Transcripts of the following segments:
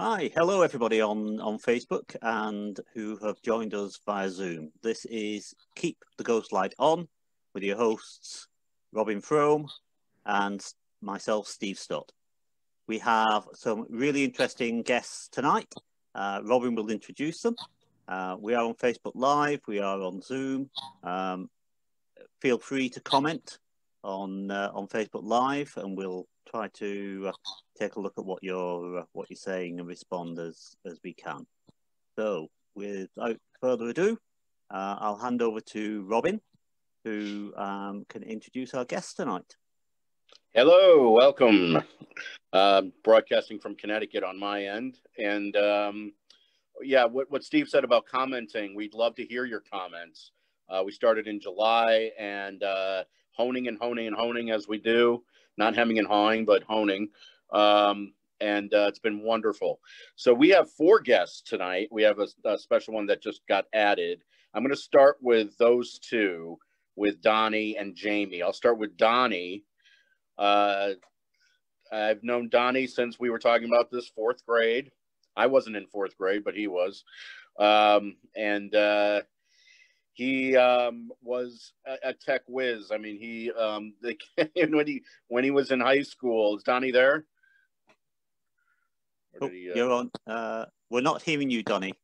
Hi, hello everybody on Facebook and who have joined us via Zoom. This is Keep the Ghost Light On with your hosts, Robin Frome and myself, Steve Stott. We have some really interesting guests tonight. Robin will introduce them. We are on Facebook Live, we are on Zoom. Feel free to comment on Facebook Live and we'll try to take a look at what you're saying and respond as we can. So, without further ado, I'll hand over to Robin, who can introduce our guests tonight. Hello, welcome. Broadcasting from Connecticut on my end, and yeah, what Steve said about commenting, we'd love to hear your comments. We started in July, and honing and honing and honing as we do. Not hemming and hawing, but honing. And it's been wonderful. So we have 4 guests tonight. We have a special one that just got added. I'm going to start with those 2, with Donnie and Jamie. I'll start with Donnie. I've known Donnie since we were talking about this 4th grade. I wasn't in 4th grade, but he was. He was a tech whiz. I mean, he when he was in high school. Is Donnie there? Oh, you're on. We're not hearing you, Donnie.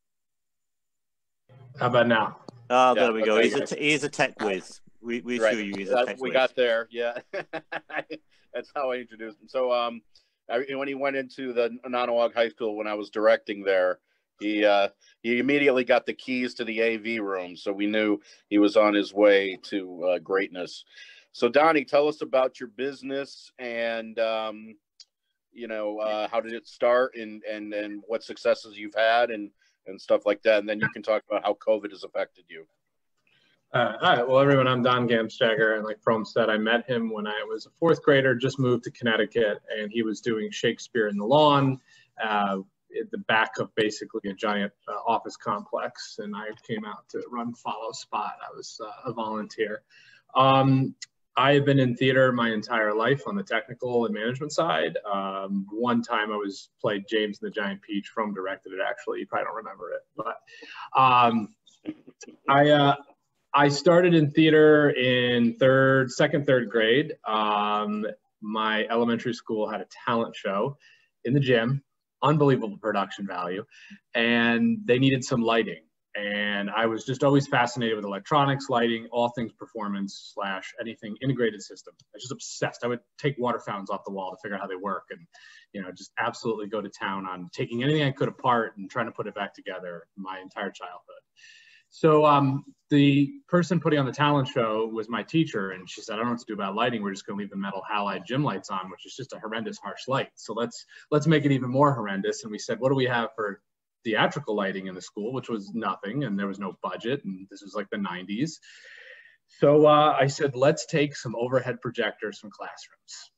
How about now? Oh, there we go. He's a tech whiz. We right. assure you he's a tech we whiz. got there. Yeah, that's how I introduced him. So when he went into the Nonawag High School when I was directing there, he immediately got the keys to the AV room, so we knew he was on his way to greatness. So Donnie, tell us about your business and how did it start and what successes you've had and stuff like that, and then you can talk about how COVID has affected you. All right. Well, everyone, I'm Don Gamsjager, and like Frome said, I met him when I was a 4th grader, just moved to Connecticut, and he was doing Shakespeare in the Lawn. At the back of basically a giant office complex, and I came out to run follow spot. I was a volunteer. I have been in theater my entire life on the technical and management side. One time I played James and the Giant Peach. Frome directed it, actually. You probably don't remember it, but I started in theater in second, third grade. My elementary school had a talent show in the gym. Unbelievable production value, and they needed some lighting, and I was just always fascinated with electronics, lighting, all things performance / anything integrated system. I was just obsessed. I would take water fountains off the wall to figure out how they work, and just absolutely go to town on taking anything I could apart and trying to put it back together my entire childhood. So the person putting on the talent show was my teacher, and she said, I don't know what to do about lighting. We're just going to leave the metal halide gym lights on, which is just a horrendous harsh light. So let's make it even more horrendous. And we said, what do we have for theatrical lighting in the school, which was nothing, and there was no budget, and this was like the 90s. So I said, let's take some overhead projectors from classrooms.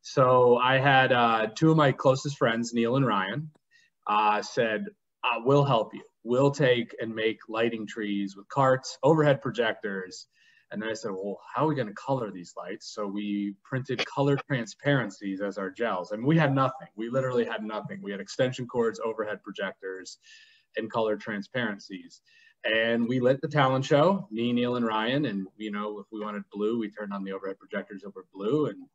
So I had 2 of my closest friends, Neil and Ryan, said, we'll help you. We'll take and make lighting trees with carts, overhead projectors. And then I said, well, how are we going to color these lights? So we printed color transparencies as our gels. I mean, we had nothing. We literally had nothing. We had extension cords, overhead projectors, and color transparencies. And we lit the talent show, me, Neil, and Ryan. And, if we wanted blue, we turned on the overhead projectors over blue. And,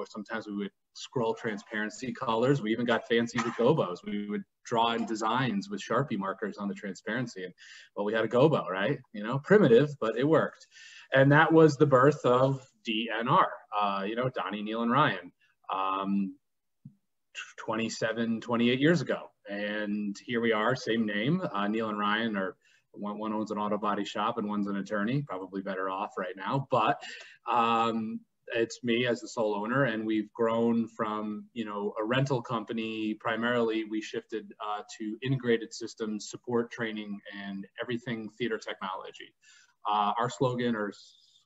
sometimes we would scroll transparency colors. We even got fancy with gobos. We would draw in designs with Sharpie markers on the transparency. And, well, we had a gobo, right? Primitive, but it worked. And that was the birth of DNR, Donnie, Neil, and Ryan, 28 years ago. And here we are, same name. Neil and Ryan are, one owns an auto body shop and one's an attorney, probably better off right now. But it's me as the sole owner, and we've grown from, a rental company. Primarily, we shifted to integrated systems, support training, and everything theater technology. Our slogan or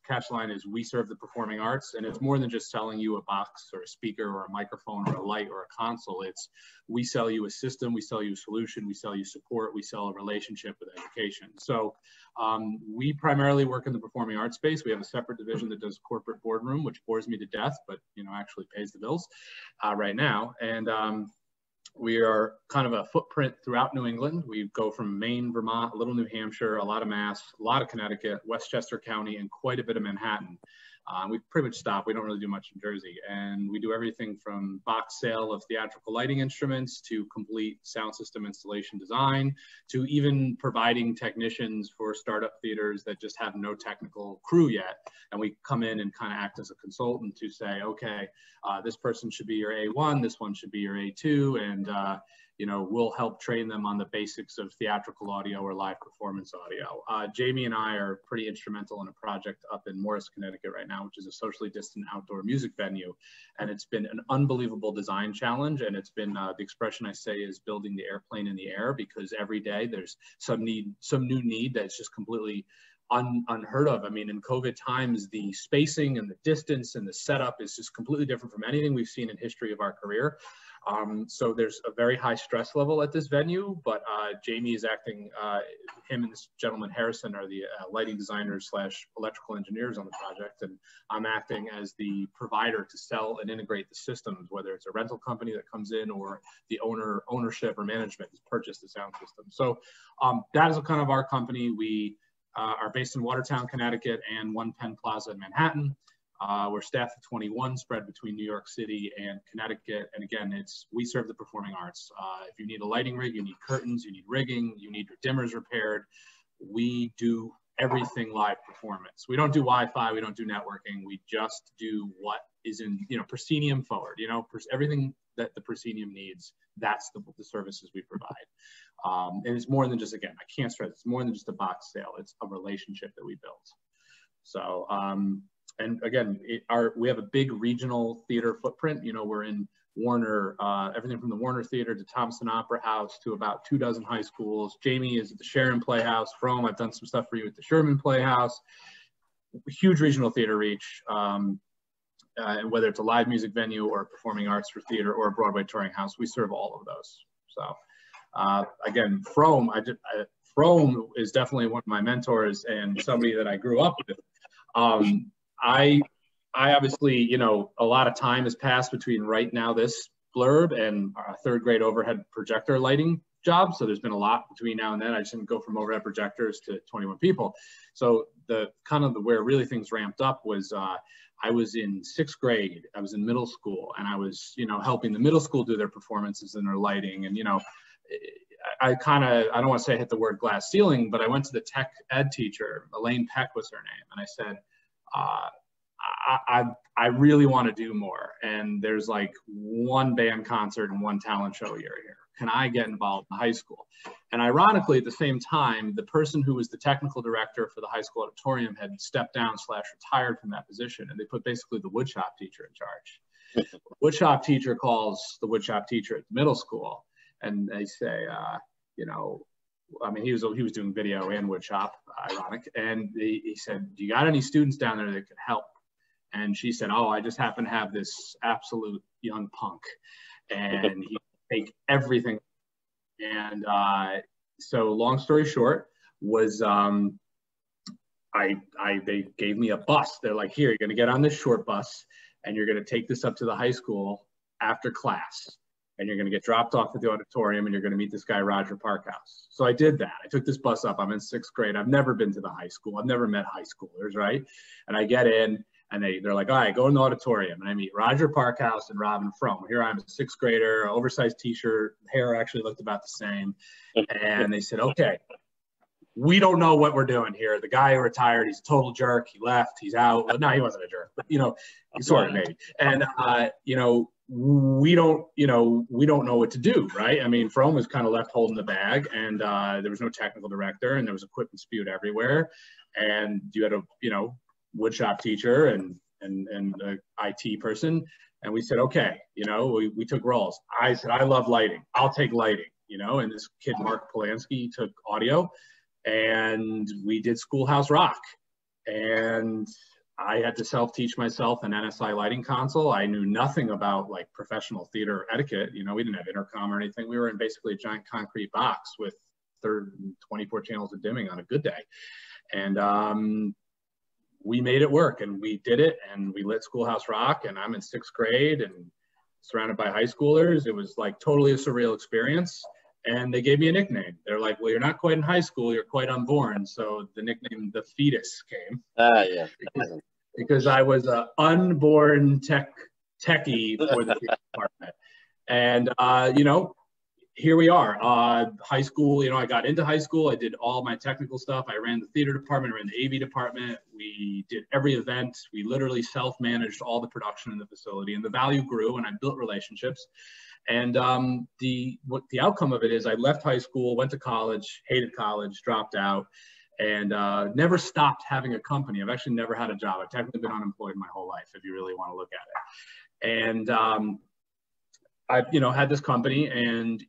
catch line is, we serve the performing arts, and it's more than just selling you a box or a speaker or a microphone or a light or a console. It's, we sell you a system, we sell you a solution, we sell you support, we sell a relationship with education. So we primarily work in the performing arts space. We have a separate division that does corporate boardroom, which bores me to death, but actually pays the bills right now. And We are kind of a footprint throughout New England. We go from Maine, Vermont, a little New Hampshire, a lot of Mass, a lot of Connecticut, Westchester County, and quite a bit of Manhattan. We pretty much stop. We don't really do much in Jersey. And we do everything from box sale of theatrical lighting instruments to complete sound system installation design, to even providing technicians for startup theaters that just have no technical crew yet. And we come in and kind of act as a consultant to say, okay, this person should be your A1, this one should be your A2, and you know, we'll help train them on the basics of theatrical audio or live performance audio. Jamie and I are pretty instrumental in a project up in Morris, Connecticut right now, which is a socially distant outdoor music venue. And it's been an unbelievable design challenge. And it's been, the expression I say is building the airplane in the air, because every day there's some new need that's just completely unheard of. I mean, in COVID times, the spacing and the distance and the setup is just completely different from anything we've seen in history of our career. So there's a very high stress level at this venue, but Jamie is acting, him and this gentleman Harrison are the lighting designers / electrical engineers on the project, and I'm acting as the provider to sell and integrate the systems, whether it's a rental company that comes in or the ownership or management has purchased the sound system. So that is kind of our company. We are based in Watertown, Connecticut, and One Penn Plaza in Manhattan. We're staffed at 21, spread between New York City and Connecticut. And again, we serve the performing arts. If you need a lighting rig, you need curtains, you need rigging, you need your dimmers repaired. We do everything live performance. We don't do Wi-Fi, we don't do networking. We just do what is in, you know, proscenium forward, you know, everything that the proscenium needs, that's the services we provide. And it's more than just, again, I can't stress, it's more than just a box sale. It's a relationship that we built. So, and again, we have a big regional theater footprint. You know, we're in Warner, everything from the Warner Theater to Thompson Opera House to about 24 high schools. Jamie is at the Sharon Playhouse. Frome, I've done some stuff for you at the Sherman Playhouse. Huge regional theater reach, and whether it's a live music venue or a performing arts for theater or a Broadway touring house, we serve all of those. So again, Frome is definitely one of my mentors and somebody that I grew up with. I obviously, you know, a lot of time has passed between right now this blurb and our third grade overhead projector lighting job. So there's been a lot between now and then. I just didn't go from overhead projectors to 21 people. So where really things ramped up was I was in 6th grade. I was in middle school, and I was, you know, helping the middle school do their performances and their lighting. And, you know, I don't want to say I hit the word glass ceiling, but I went to the tech ed teacher, Elaine Peck was her name. And I said, I really want to do more. And there's like one band concert and one talent show a year here. Can I get involved in high school? And ironically, at the same time, the person who was the technical director for the high school auditorium had stepped down / retired from that position. And they put basically the woodshop teacher in charge. Woodshop teacher calls the woodshop teacher at the middle school. And they say, you know, I mean, he was doing video and woodshop, ironic. And he said, do you got any students down there that could help? And she said, oh, I just happen to have this absolute young punk, and he take everything. And so long story short was they gave me a bus. They're like, here, you're going to get on this short bus and you're going to take this up to the high school after class. And you're going to get dropped off at the auditorium and you're going to meet this guy, Roger Parkhouse. So I did that. I took this bus up. I'm in 6th grade. I've never been to the high school. I've never met high schoolers, right? And I get in and they're like, all right, go in the auditorium. And I meet Roger Parkhouse and Robin Frome. Here I'm a 6th grader, oversized t-shirt, hair actually looked about the same. And they said, okay, we don't know what we're doing here. The guy who retired, he's a total jerk. He left, he's out. Well, no, he wasn't a jerk, but you know, he sort of maybe. And you know, we don't know what to do, right? I mean, Frome was kind of left holding the bag, and there was no technical director, and there was equipment spewed everywhere, and you had a, you know, woodshop teacher and an IT person, and we said, okay, you know, we took roles. I said, I love lighting. I'll take lighting, you know, and this kid, Mark Polanski, took audio, and we did Schoolhouse Rock, and I had to self-teach myself an NSI lighting console. I knew nothing about like professional theater etiquette. You know, we didn't have intercom or anything. We were in basically a giant concrete box with 24 channels of dimming on a good day. And we made it work, and we did it, and we lit Schoolhouse Rock, and I'm in 6th grade, and surrounded by high schoolers. It was like totally a surreal experience. And they gave me a nickname. They're like, well, you're not quite in high school, you're quite unborn. So the nickname, the fetus, came. Yeah. Because I was an unborn techie for the theater department. And, you know, here we are. High school, you know, I got into high school. I did all my technical stuff. I ran the theater department, I ran the AV department. We did every event. We literally self-managed all the production in the facility, and the value grew, and I built relationships. And the outcome of it is I left high school, went to college, hated college, dropped out, and never stopped having a company. I've actually never had a job. I've technically been unemployed my whole life, if you really want to look at it. And I've, you know, had this company, and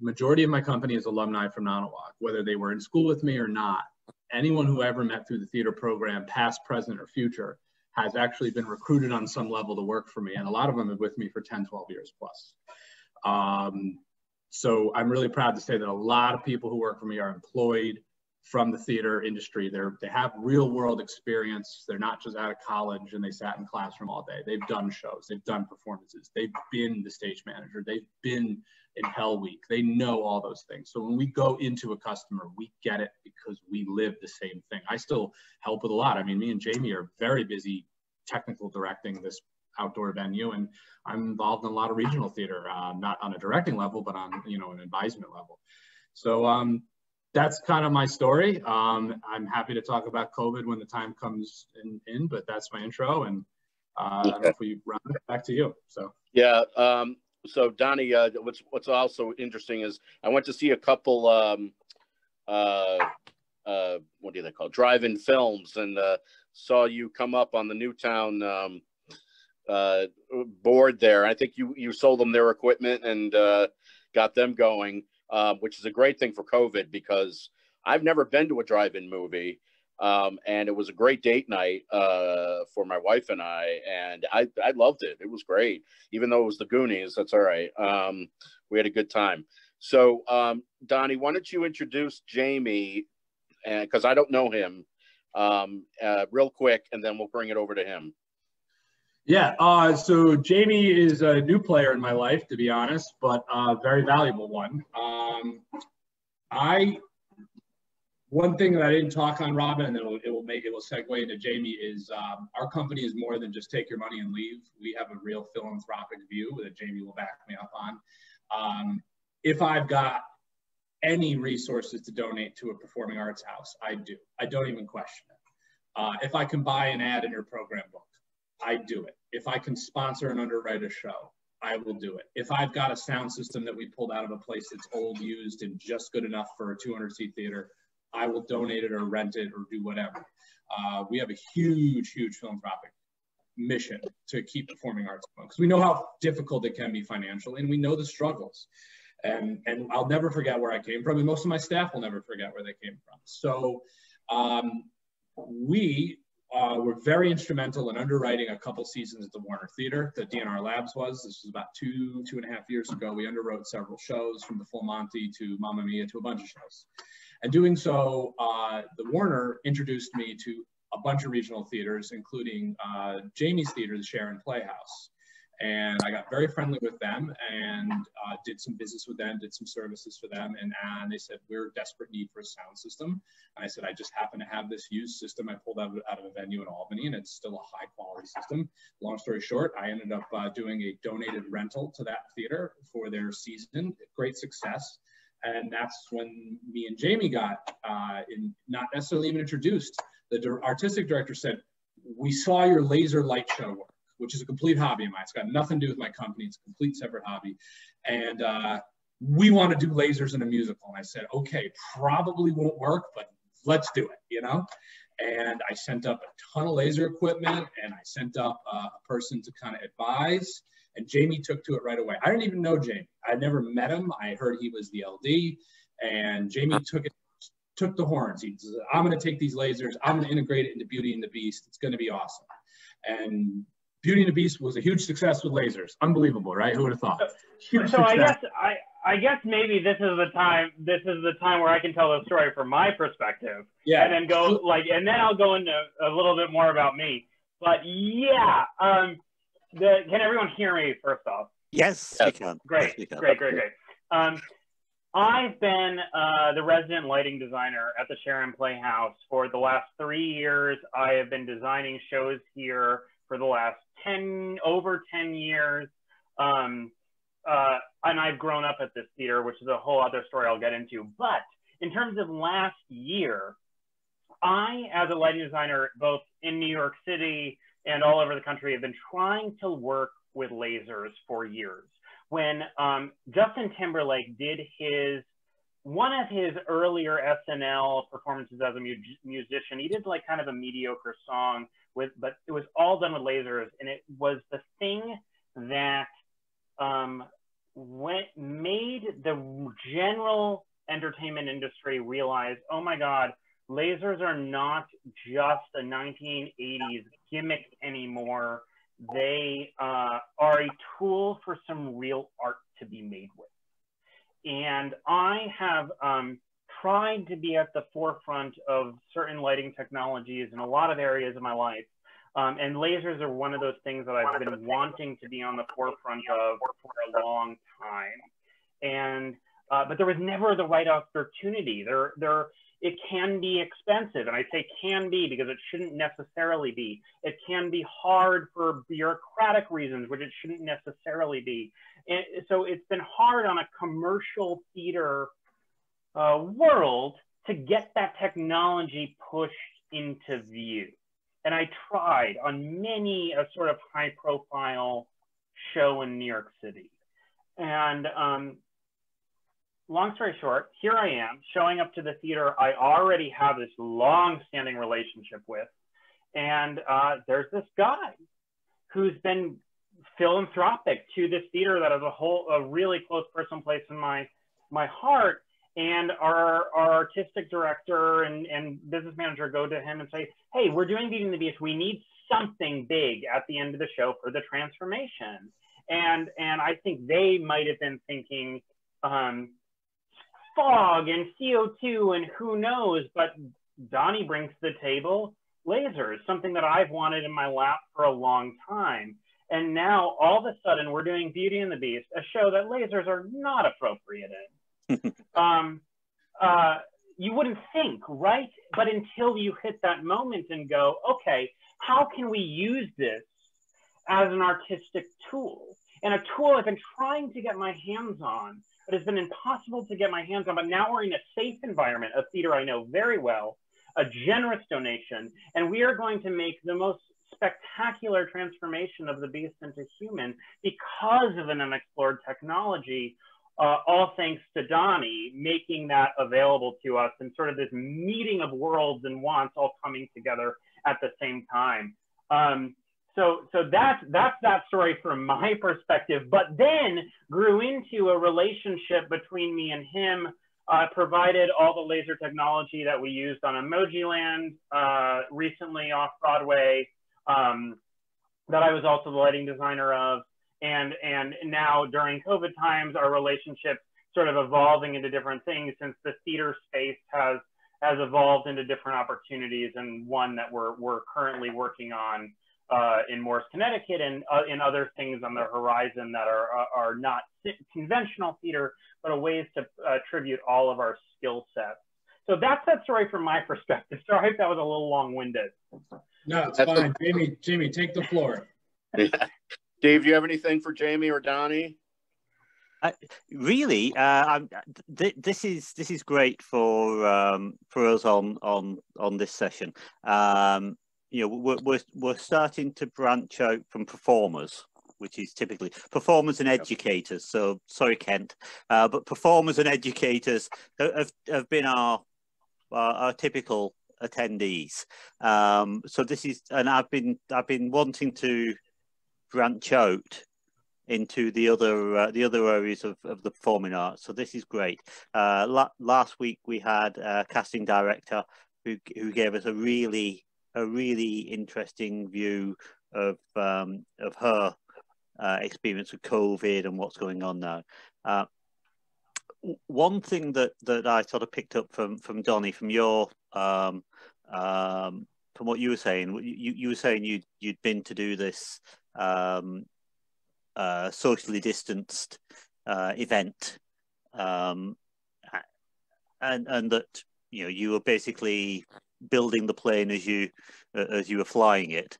majority of my company is alumni from Nanawak, whether they were in school with me or not. Anyone who I ever met through the theater program, past, present, or future, has actually been recruited on some level to work for me. And a lot of them have been with me for 10, 12 years plus. So I'm really proud to say that a lot of people who work for me are employed from the theater industry. They have real world experience. They're not just out of college and they sat in classroom all day. They've done shows, they've done performances, they've been the stage manager, they've been in Hell Week. They know all those things. So when we go into a customer, we get it because we live the same thing. I still help with a lot. I mean, me and Jamie are very busy technical directing this outdoor venue, and I'm involved in a lot of regional theater, not on a directing level, but on, you know, an advisement level. So that's kind of my story. I'm happy to talk about COVID when the time comes in, but that's my intro. And I don't know if we round it back to you. So yeah. So Donnie, what's also interesting is I went to see a couple what do they call, drive-in films, and saw you come up on the Newtown board there. I think you sold them their equipment and got them going, which is a great thing for COVID, because I've never been to a drive-in movie, and it was a great date night for my wife and I loved it. It was great, even though it was the Goonies. That's all right. We had a good time. So Donnie, why don't you introduce Jamie, because I don't know him, real quick, and then we'll bring it over to him. Yeah, so Jamie is a new player in my life, to be honest, but a very valuable one. One thing that I didn't talk on, Robin, and then it will segue into Jamie, is our company is more than just take your money and leave. We have a real philanthropic view that Jamie will back me up on. If I've got any resources to donate to a performing arts house, I do. I don't even question it. If I can buy an ad in your program book, I do it. If I can sponsor and underwrite a show, I will do it. If I've got a sound system that we pulled out of a place that's old, used, and just good enough for a 200-seat theater, I will donate it or rent it or do whatever. We have a huge, huge philanthropic mission to keep performing arts going, because we know how difficult it can be financially, and we know the struggles. And I'll never forget where I came from, and most of my staff will never forget where they came from. So we were very instrumental in underwriting a couple seasons at the Warner Theater that DNR Labs was. This was about two and a half years ago. We underwrote several shows, from the Full Monty to Mamma Mia to a bunch of shows. And doing so, the Warner introduced me to a bunch of regional theaters, including Jamie's theater, the Sharon Playhouse. And I got very friendly with them and did some business with them, did some services for them. And they said, we're in desperate need for a sound system. And I said, I just happen to have this used system I pulled out of a venue in Albany, and it's still a high quality system. Long story short, I ended up doing a donated rental to that theater for their season. Great success. And that's when me and Jamie got not necessarily even introduced. The artistic director said, we saw your laser light show work, which is a complete hobby of mine. It's got nothing to do with my company. It's a complete separate hobby. And we want to do lasers in a musical. And I said, okay, probably won't work, but let's do it, you know? And I sent up a ton of laser equipment, and I sent up a person to kind of advise. And Jamie took to it right away. I didn't even know Jamie. I never met him. I heard he was the LD, and Jamie took the horns. He said, I'm going to take these lasers. I'm going to integrate it into Beauty and the Beast. It's going to be awesome. And Beauty and the Beast was a huge success with lasers. Unbelievable, right? Who would have thought? So I guess maybe this is the time where I can tell the story from my perspective. Yeah. And then I'll go into a little bit more about me. But yeah, can everyone hear me first off? Yes, Yes. we can. Great, Yes, we can. great. I've been the resident lighting designer at the Sharon Playhouse for the last 3 years. I have been designing shows here for the last over 10 years. And I've grown up at this theater, which is a whole other story I'll get into. But in terms of last year, I, as a lighting designer, both in New York City and all over the country, have been trying to work with lasers for years. When Justin Timberlake did one of his earlier SNL performances as a musician, he did like kind of a mediocre song but it was all done with lasers, and it was the thing that made the general entertainment industry realize, oh my God, lasers are not just a 1980s gimmick anymore. They are a tool for some real art to be made with. And I have tried to be at the forefront of certain lighting technologies in a lot of areas of my life. And lasers are one of those things that I've been wanting to be on the forefront of for a long time. And but there was never the right opportunity. It can be expensive, and I say can be because it shouldn't necessarily be. It can be hard for bureaucratic reasons, which it shouldn't necessarily be. And so it's been hard on a commercial theater world to get that technology pushed into view. And I tried on many a sort of high-profile show in New York City. And long story short, here I am showing up to the theater I already have this long-standing relationship with. And there's this guy who's been philanthropic to this theater that has a really close personal place in my heart. And our artistic director and business manager go to him and say, hey, we're doing Beauty and the Beast. We need something big at the end of the show for the transformation. And I think they might have been thinking fog and CO2 and who knows, but Donnie brings to the table lasers, something that I've wanted in my lap for a long time. And now all of a sudden we're doing Beauty and the Beast, a show that lasers are not appropriate in. You wouldn't think, right? But until you hit that moment and go, okay, how can we use this as an artistic tool? And a tool I've been trying to get my hands on, but it's been impossible to get my hands on. But now we're in a safe environment, a theater I know very well, a generous donation, and we are going to make the most spectacular transformation of the beast into human because of an unexplored technology. All thanks to Donnie making that available to us, and sort of this meeting of worlds and wants all coming together at the same time. So that's that story from my perspective, but then grew into a relationship between me and him, provided all the laser technology that we used on Emojiland recently off Broadway, that I was also the lighting designer of. And now during COVID times, our relationship sort of evolving into different things, since the theater space has evolved into different opportunities, and one that we're currently working on in Morris, Connecticut, and in other things on the horizon that are not conventional theater, but a ways to attribute all of our skill sets. So that's that story from my perspective. Sorry if that was a little long-winded. No, it's fine. Jamie, take the floor. Dave, do you have anything for Jamie or Donnie? Really, this is great for us on this session. You know, we're starting to branch out from performers, which is typically performers and educators. So sorry, Kent, but performers and educators have been our typical attendees. So this is, and I've been wanting to branch out into the other areas of the performing arts. So this is great. Last week we had a casting director who gave us a really interesting view of her experience with COVID and what's going on now. One thing that I sort of picked up from Donnie, from your from what you were saying, you were saying you'd been to do this socially distanced event, and that you were basically building the plane as you were flying it.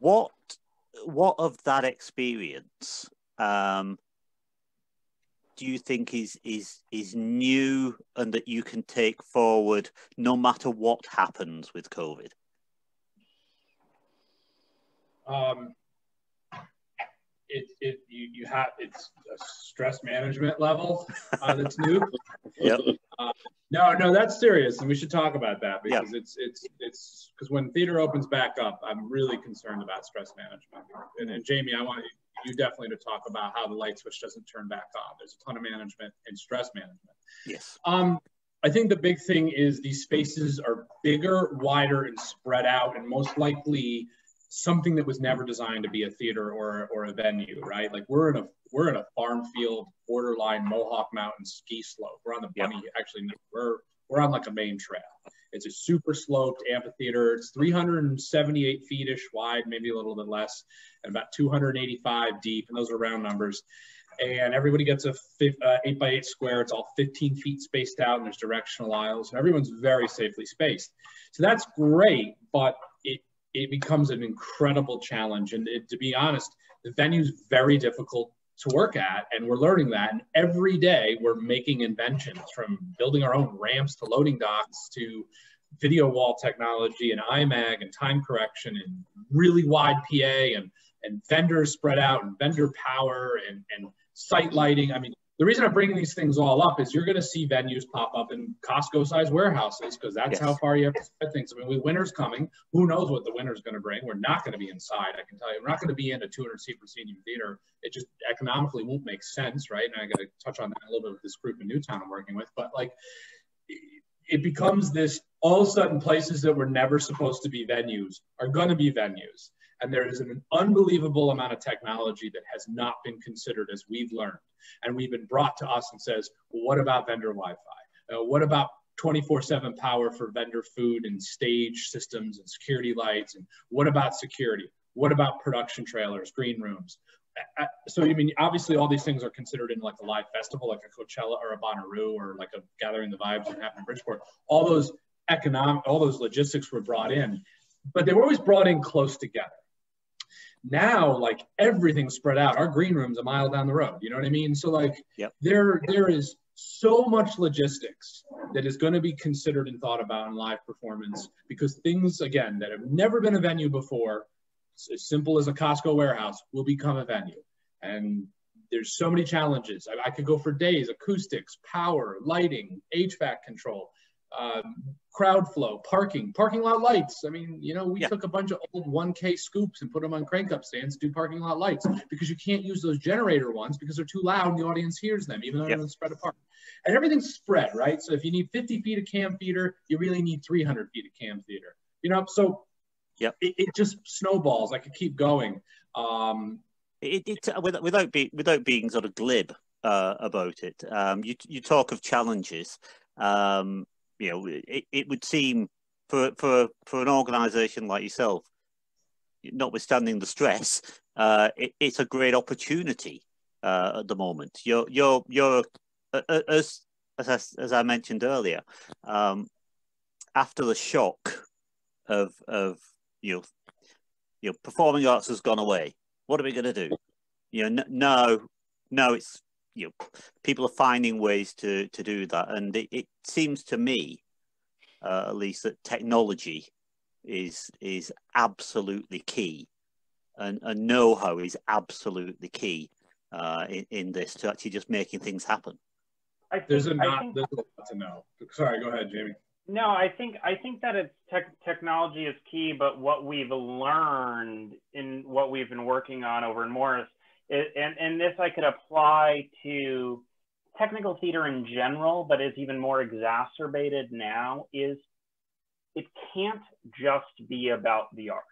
What of that experience do you think is new and that you can take forward no matter what happens with COVID? It's a stress management level that's new. Yep. No, that's serious, and we should talk about that because it's because when theater opens back up, I'm really concerned about stress management. And Jamie, I want you definitely to talk about how the light switch doesn't turn back on. There's a ton of management in stress management. Yes. I think the big thing is these spaces are bigger, wider, and spread out, and most likely something that was never designed to be a theater or a venue, right? Like we're in a farm field, borderline Mohawk Mountain ski slope. We're on the bunny. Actually, no, we're on like a main trail. It's a super sloped amphitheater. It's 378 feet-ish wide, maybe a little bit less, and about 285 deep, and those are round numbers. And everybody gets a 8x8 square. It's all 15 feet spaced out, and there's directional aisles, and everyone's very safely spaced. So that's great, but it becomes an incredible challenge. And to be honest, the venue's very difficult to work at, and we're learning that. And every day we're making inventions, from building our own ramps to loading docks to video wall technology and IMAG and time correction and really wide PA and vendors spread out and vendor power and site lighting. I mean, the reason I'm bringing these things all up is you're going to see venues pop up in Costco-sized warehouses because that's how far you have to spread things. I mean, with winter's coming, who knows what the winter's going to bring? We're not going to be inside, I can tell you. We're not going to be in a 200-seat proscenium theater. It just economically won't make sense, right? And I got to touch on that a little bit with this group in Newtown I'm working with. But like, it becomes this, all of a sudden, places that were never supposed to be venues are going to be venues. And there is an unbelievable amount of technology that has not been considered as we've learned. And we've been brought to us and says, well, what about vendor Wi-Fi? What about 24/7 power for vendor food and stage systems and security lights? And what about security? What about production trailers, green rooms? So, I mean, obviously all these things are considered in like a live festival, like a Coachella or a Bonnaroo or like a Gathering the Vibes that happened in Bridgeport. All those logistics were brought in, but they were always brought in close together. Now, like, everything's spread out. Our green room's a mile down the road. You know what I mean? So like, there is so much logistics that is going to be considered and thought about in live performance, because things, again, that have never been a venue before, as simple as a Costco warehouse, will become a venue. And there's so many challenges. I could go for days: acoustics, power, lighting, HVAC control, crowd flow, parking lot lights. I mean, you know, we took a bunch of old 1K scoops and put them on crank up stands to do parking lot lights, because you can't use those generator ones because they're too loud and the audience hears them, even though they're spread apart. And everything's spread, right? So if you need 50 feet of cam theater, you really need 300 feet of cam theater, you know? So it just snowballs. I could keep going. Without being sort of glib about it, you talk of challenges. You know, it would seem for an organisation like yourself, notwithstanding the stress, it's a great opportunity at the moment. You're as I mentioned earlier, after the shock of performing arts has gone away. What are we going to do? You know, no, it's, you know, people are finding ways to do that, and it seems to me, at least, that technology is absolutely key, and know-how is absolutely key in this, to actually just making things happen. There's a lot to know. Sorry, go ahead, Jamie. No, I think that it's technology is key, but what we've learned in what we've been working on over in Morris, and this I could apply to technical theater in general, but is even more exacerbated now, is it can't just be about the arts.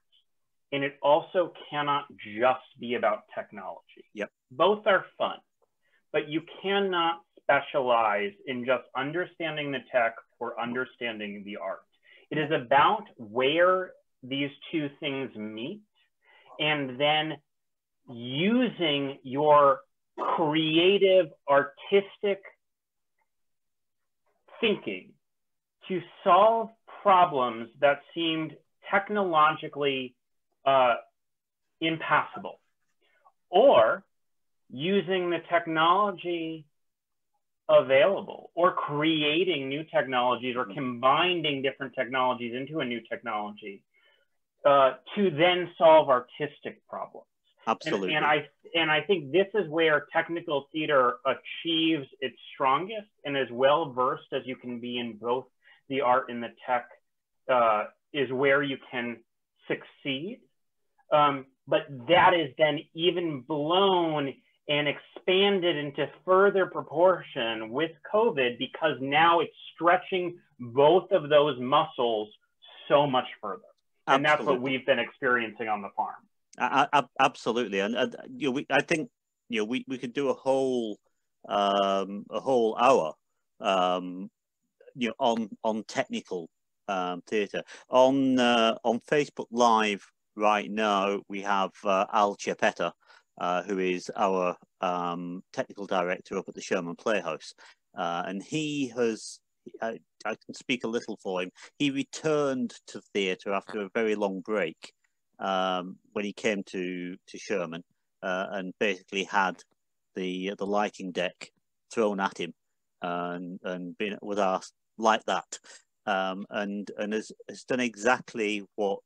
And it also cannot just be about technology. Yep. Both are fun, but you cannot specialize in just understanding the tech or understanding the art. It is about where these two things meet and then using your creative, artistic thinking to solve problems that seemed technologically impassable, or using the technology available, or creating new technologies, or combining different technologies into a new technology to then solve artistic problems. Absolutely. And I think this is where technical theater achieves its strongest, and as well versed as you can be in both the art and the tech is where you can succeed. But that is then even blown and expanded into further proportion with COVID, because now it's stretching both of those muscles so much further. And that's what we've been experiencing on the farm. Absolutely. And you know, I think, you know, we could do a whole hour you know, on technical theatre. On Facebook Live right now, we have Al Chiappetta, who is our technical director up at the Sherman Playhouse, and he has, I can speak a little for him. He returned to theatre after a very long break when he came to Sherman, and basically had the lighting deck thrown at him and been with us like that, and has done exactly what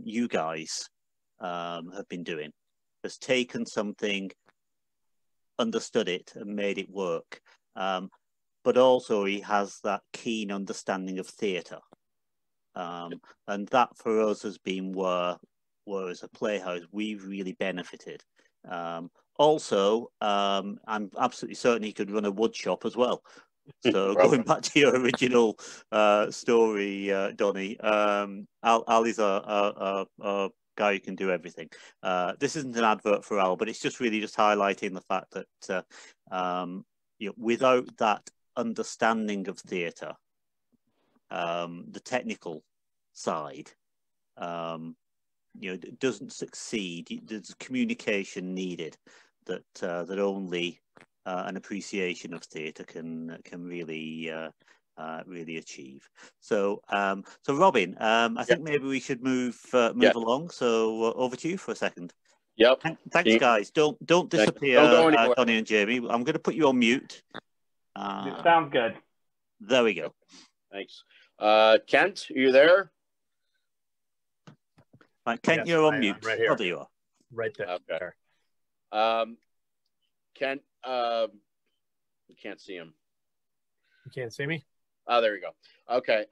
you guys have been doing. Has taken something, understood it, and made it work. But also he has that keen understanding of theatre. And that for us has been where as a playhouse, we've really benefited. Also, I'm absolutely certain he could run a wood shop as well. So going back to your original story, Donny, Al is a guy who can do everything. This isn't an advert for Al, but it's just really just highlighting the fact that you know, without that understanding of theatre, the technical side, you know, doesn't succeed. There's communication needed that only an appreciation of theatre can really really achieve. So so Robin, I think maybe we should move along. So over to you for a second. Yep. Thanks, guys. Don't disappear, Donny and Jamie. I'm going to put you on mute. Sounds good. There we go. Thanks. Kent, are you there? Right, Kent, yes, you're on mute. Right here. Oh, there you are. Right there. Okay. Kent, you can't see him. You can't see me? Oh, there you go. Okay.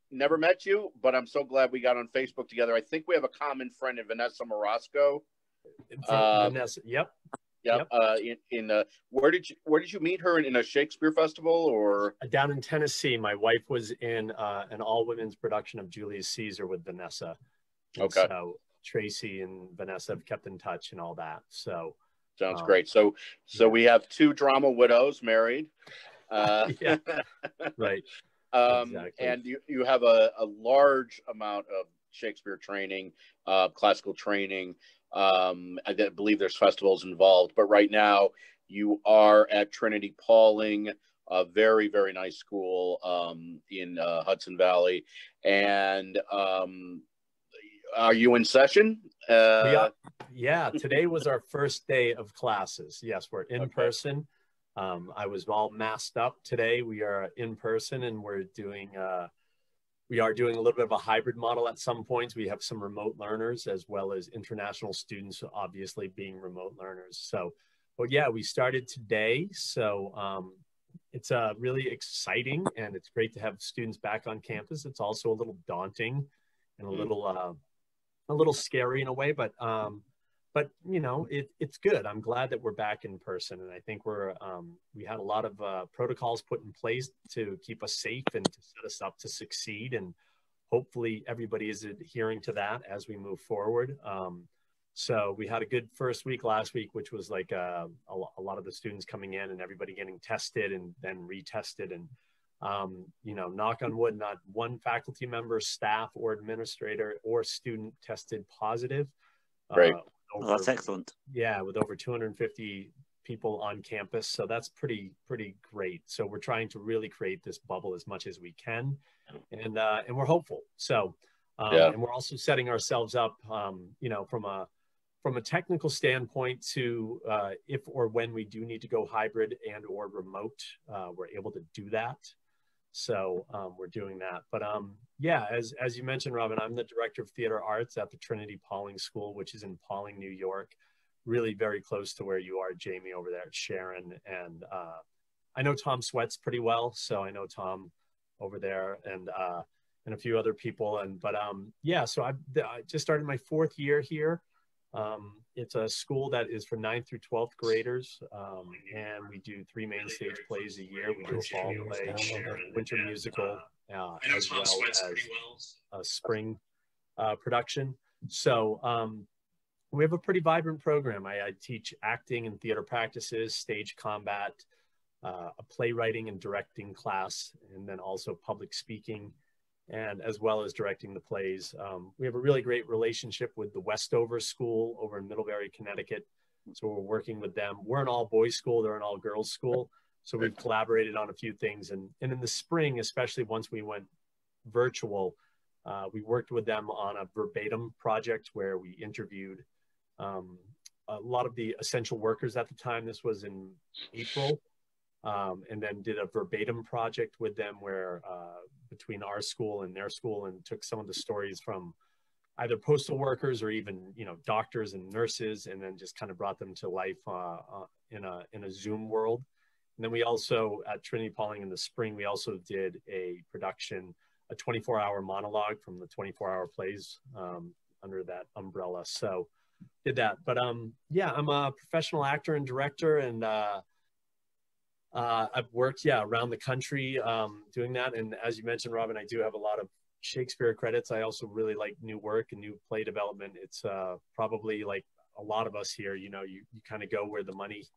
Never met you, but I'm so glad we got on Facebook together. I think we have a common friend in Vanessa Morosco. Vanessa, yep. Yep. Where did you meet her, in a Shakespeare festival or down in Tennessee? My wife was in an all-women's production of Julius Caesar with Vanessa. And okay. So Tracy and Vanessa have kept in touch and all that. So sounds great. So we have two drama widows married. Yeah. Right. Exactly. And you have a large amount of Shakespeare training, classical training. I believe there's festivals involved, but right now you are at Trinity Pawling, a very, very nice school in Hudson Valley. And are you in session? Yeah, today was our first day of classes. Yes, we're in person. I was all masked up today. We are in person, and we're doing we are doing a little bit of a hybrid model at some points. We have some remote learners as well as international students, obviously being remote learners. So, but yeah, we started today. So it's really exciting, and it's great to have students back on campus. It's also a little daunting and a little scary in a way, but you know, it's good. I'm glad that we're back in person, and I think we had a lot of protocols put in place to keep us safe and to set us up to succeed, and hopefully everybody is adhering to that as we move forward. So we had a good first week last week, which was like a lot of the students coming in and everybody getting tested and then retested, and You know, knock on wood, not one faculty member, staff, or administrator or student tested positive. Right. Well, that's excellent. Yeah, with over 250 people on campus. So that's pretty great. So we're trying to really create this bubble as much as we can. And we're hopeful. So, and we're also setting ourselves up, you know, from a technical standpoint to if or when we do need to go hybrid and or remote, we're able to do that. So we're doing that. But yeah, as you mentioned, Robin, I'm the director of theater arts at the Trinity Pawling School, which is in Pawling, New York, really very close to where you are, Jamie, over there at Sharon. And I know Tom Sweats pretty well. So I know Tom over there and a few other people. But yeah, so I just started my 4th year here. It's a school that is for 9th through 12th graders, and we do 3 main stage plays a year. We do a fall play, winter musical, as well as a spring production. So we have a pretty vibrant program. I teach acting and theater practices, stage combat, a playwriting and directing class, and then also public speaking, and as well as directing the plays. We have a really great relationship with the Westover School over in Middlebury, Connecticut. So we're working with them. We're an all-boys school, they're an all-girls school. So we've collaborated on a few things. And in the spring, especially once we went virtual, we worked with them on a verbatim project where we interviewed a lot of the essential workers at the time. This was in April. And then did a verbatim project with them where between our school and their school, and took some of the stories from either postal workers or even, you know, doctors and nurses, and then just kind of brought them to life in a Zoom world. And then we also, at Trinity Pawling in the spring, we also did a production, a 24-hour monologue from the 24-hour plays under that umbrella. So did that. But yeah, I'm a professional actor and director, and I've worked, around the country doing that. And as you mentioned, Robin, I do have a lot of Shakespeare credits. I also really like new work and new play development. It's probably like a lot of us here, you know, you kind of go where the money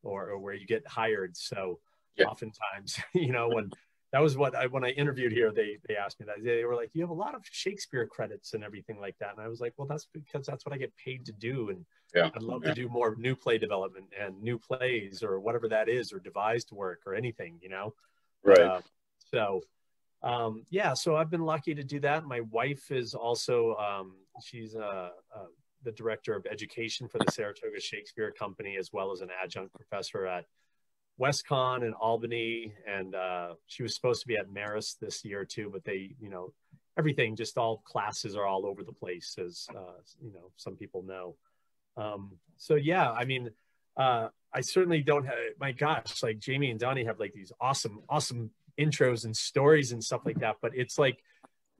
or where you get hired. So oftentimes, you know, when I interviewed here, they asked me that. They were like, you have a lot of Shakespeare credits and everything like that. And I was like, well, that's because that's what I get paid to do. And I'd love to do more new play development and new plays or whatever that is, or devised work or anything, you know? Right. So I've been lucky to do that. My wife is also, she's the director of education for the Saratoga Shakespeare Company, as well as an adjunct professor at WestCon in Albany. And she was supposed to be at Marist this year too, but they, you know, everything, just all classes are all over the place, as you know, some people know. So yeah, I mean, I certainly don't have, my gosh, like Jamie and Donnie have like these awesome intros and stories and stuff like that. But it's like,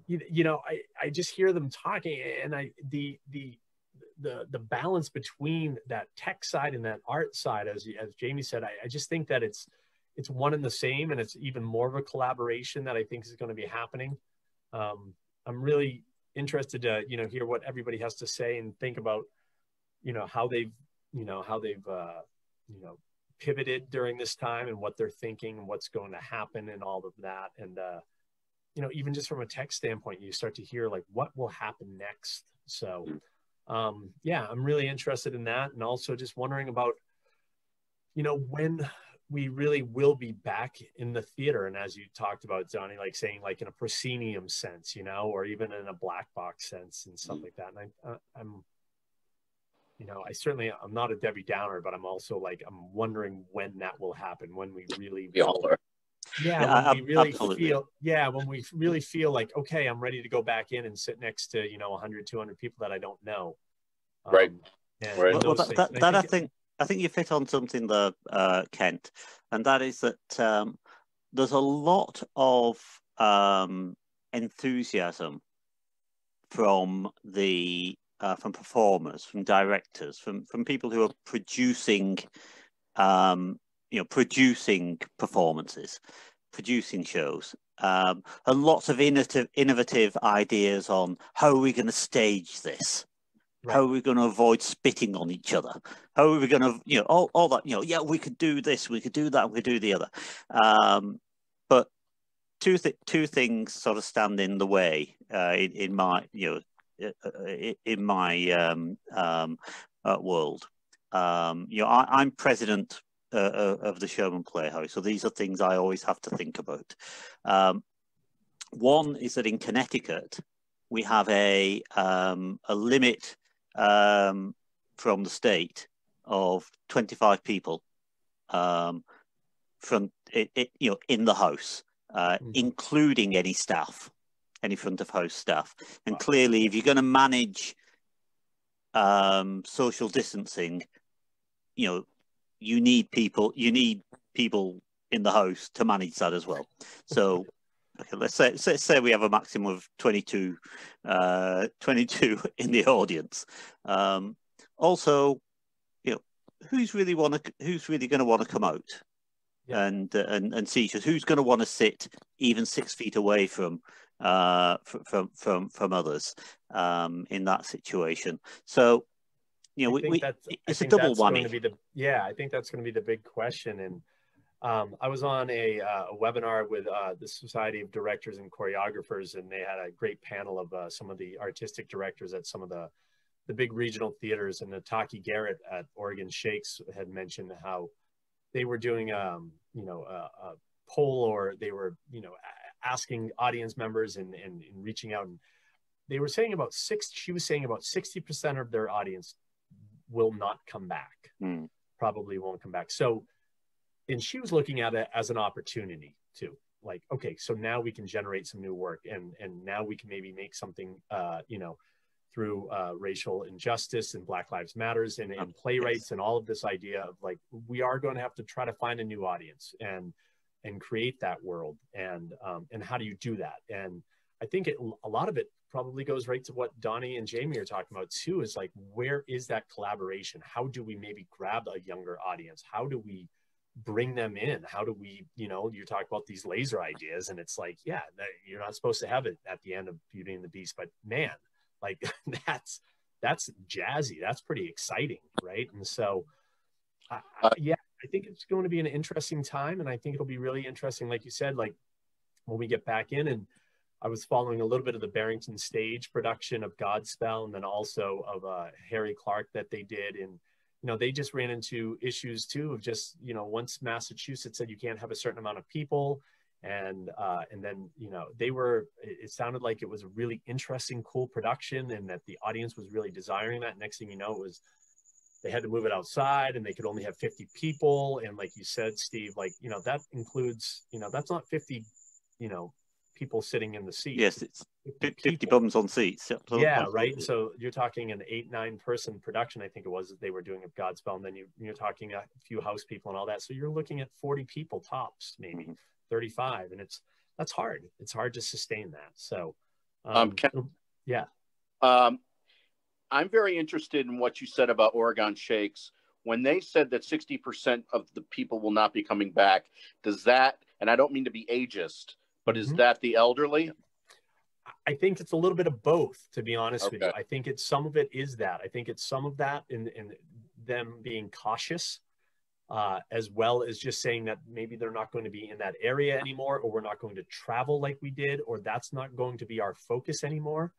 you know, I just hear them talking, and the balance between that tech side and that art side, as Jamie said, I just think that it's one and the same, and it's even more of a collaboration that I think is going to be happening. I'm really interested to, you know, hear what everybody has to say and think about, you know, how they've pivoted during this time, and what they're thinking and what's going to happen and all of that. And, you know, even just from a tech standpoint, you start to hear like what will happen next. So, yeah, I'm really interested in that. And also just wondering about, you know, when we really will be back in the theater. And as you talked about, Johnny, like saying like in a proscenium sense, you know, or even in a black box sense and stuff like that. And I'm, you know, I'm not a Debbie Downer, but I'm also like, I'm wondering when that will happen, when we really will. When we really feel like, okay, I'm ready to go back in and sit next to, you know, 100, 200 people that I don't know. Right. Well, I think you fit on something there, Kent, and that is that there's a lot of enthusiasm from performers, from directors, from people who are producing, producing performances, producing shows, and lots of innovative ideas on how are we going to stage this. Right. How are we going to avoid spitting on each other? How are we going to, you know, all that, you know, yeah, we could do this, we could do that, we could do the other. But two things sort of stand in the way in my world. I'm president of the Sherman Playhouse, so these are things I always have to think about. One is that in Connecticut we have a limit from the state of 25 people in the house, including any staff, any front of house staff. And clearly, if you're going to manage social distancing, you need people in the house to manage that as well. So okay, let's say we have a maximum of 22 in the audience. Also, who's really going to want to come out and see us? Who's going to want to sit even 6 feet away from others in that situation? So, it's a double whammy. I think that's going to be the big question. And I was on a webinar with the Society of Directors and Choreographers, and they had a great panel of some of the artistic directors at some of the big regional theaters. And Nataki Garrett at Oregon Shakes had mentioned how they were doing a poll, or they were asking audience members and reaching out, and they were saying she was saying about 60% of their audience will not come back, probably won't come back. So, and she was looking at it as an opportunity too. Like, okay, so now we can generate some new work, and now we can maybe make something, through racial injustice and Black Lives Matters and playwrights and all of this idea of like, we are going to have to try to find a new audience and create that world. And how do you do that? And I think a lot of it probably goes right to what Donnie and Jamie are talking about too, is like, where is that collaboration? How do we maybe grab a younger audience? How do we bring them in? How do we, you talk about these laser ideas, and it's like, yeah, you're not supposed to have it at the end of Beauty and the Beast, but man, like that's jazzy. That's pretty exciting, right? And so, I think it's going to be an interesting time, and I think it'll be really interesting, like you said, like when we get back in. And I was following a little bit of the Barrington Stage production of Godspell, and then also of Harry Clark that they did. And they just ran into issues too of just, once Massachusetts said you can't have a certain amount of people, and then it sounded like it was a really interesting, cool production, and that the audience was really desiring that. Next thing you know, it was they had to move it outside, and they could only have 50 people. And like you said, Steve, like that includes, that's not 50 people sitting in the seats. Yes, it's 50 bums on seats. Yeah, right. So you're talking an 8-9 person production, I think it was, that they were doing of Godspell, and then you're talking a few house people and all that. So you're looking at 40 people tops, maybe 35, and that's hard. It's hard to sustain that. So, I'm very interested in what you said about Oregon Shakes. When they said that 60% of the people will not be coming back, does that, and I don't mean to be ageist, but is that the elderly? I think it's a little bit of both, to be honest with you. I think some of it is that. I think it's some of that in them being cautious, as well as just saying that maybe they're not going to be in that area anymore, or we're not going to travel like we did, or that's not going to be our focus anymore.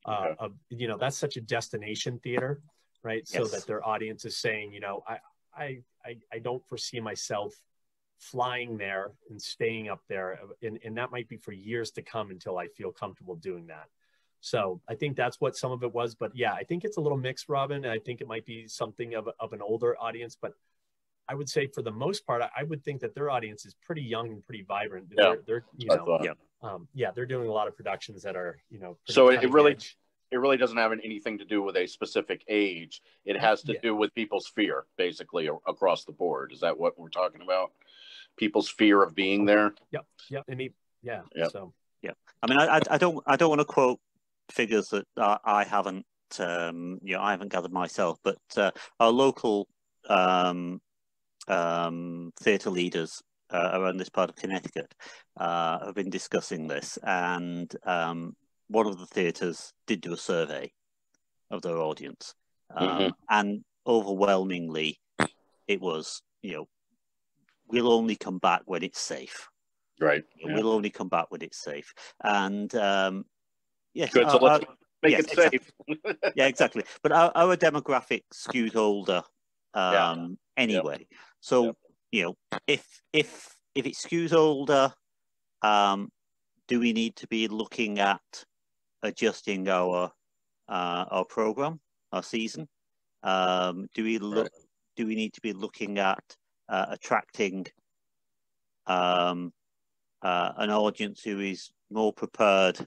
That's such a destination theater, right? Yes. So that their audience is saying, I don't foresee myself flying there and staying up there, and that might be for years to come until I feel comfortable doing that. So I think that's what some of it was. But yeah, I think it's a little mixed, Robin. I think it might be something of an older audience, but I would say for the most part, I would think that their audience is pretty young and pretty vibrant. Yeah. They're they're doing a lot of productions that are, so it really doesn't have anything to do with a specific age. It has to do with people's fear, basically, across the board. Is that what we're talking about? People's fear of being there. Yep. So I mean, I don't want to quote figures that I haven't I haven't gathered myself, but our local theatre leaders around this part of Connecticut have been discussing this, and one of the theatres did do a survey of their audience, and overwhelmingly it was, we'll only come back when it's safe. Right. We'll only come back when it's safe. And yes, good. So let's make it safe. Exactly. Yeah, exactly. But our demographic skews older anyway. So if it skews older, do we need to be looking at adjusting our program, our season? Do we need to be looking at attracting an audience who is more prepared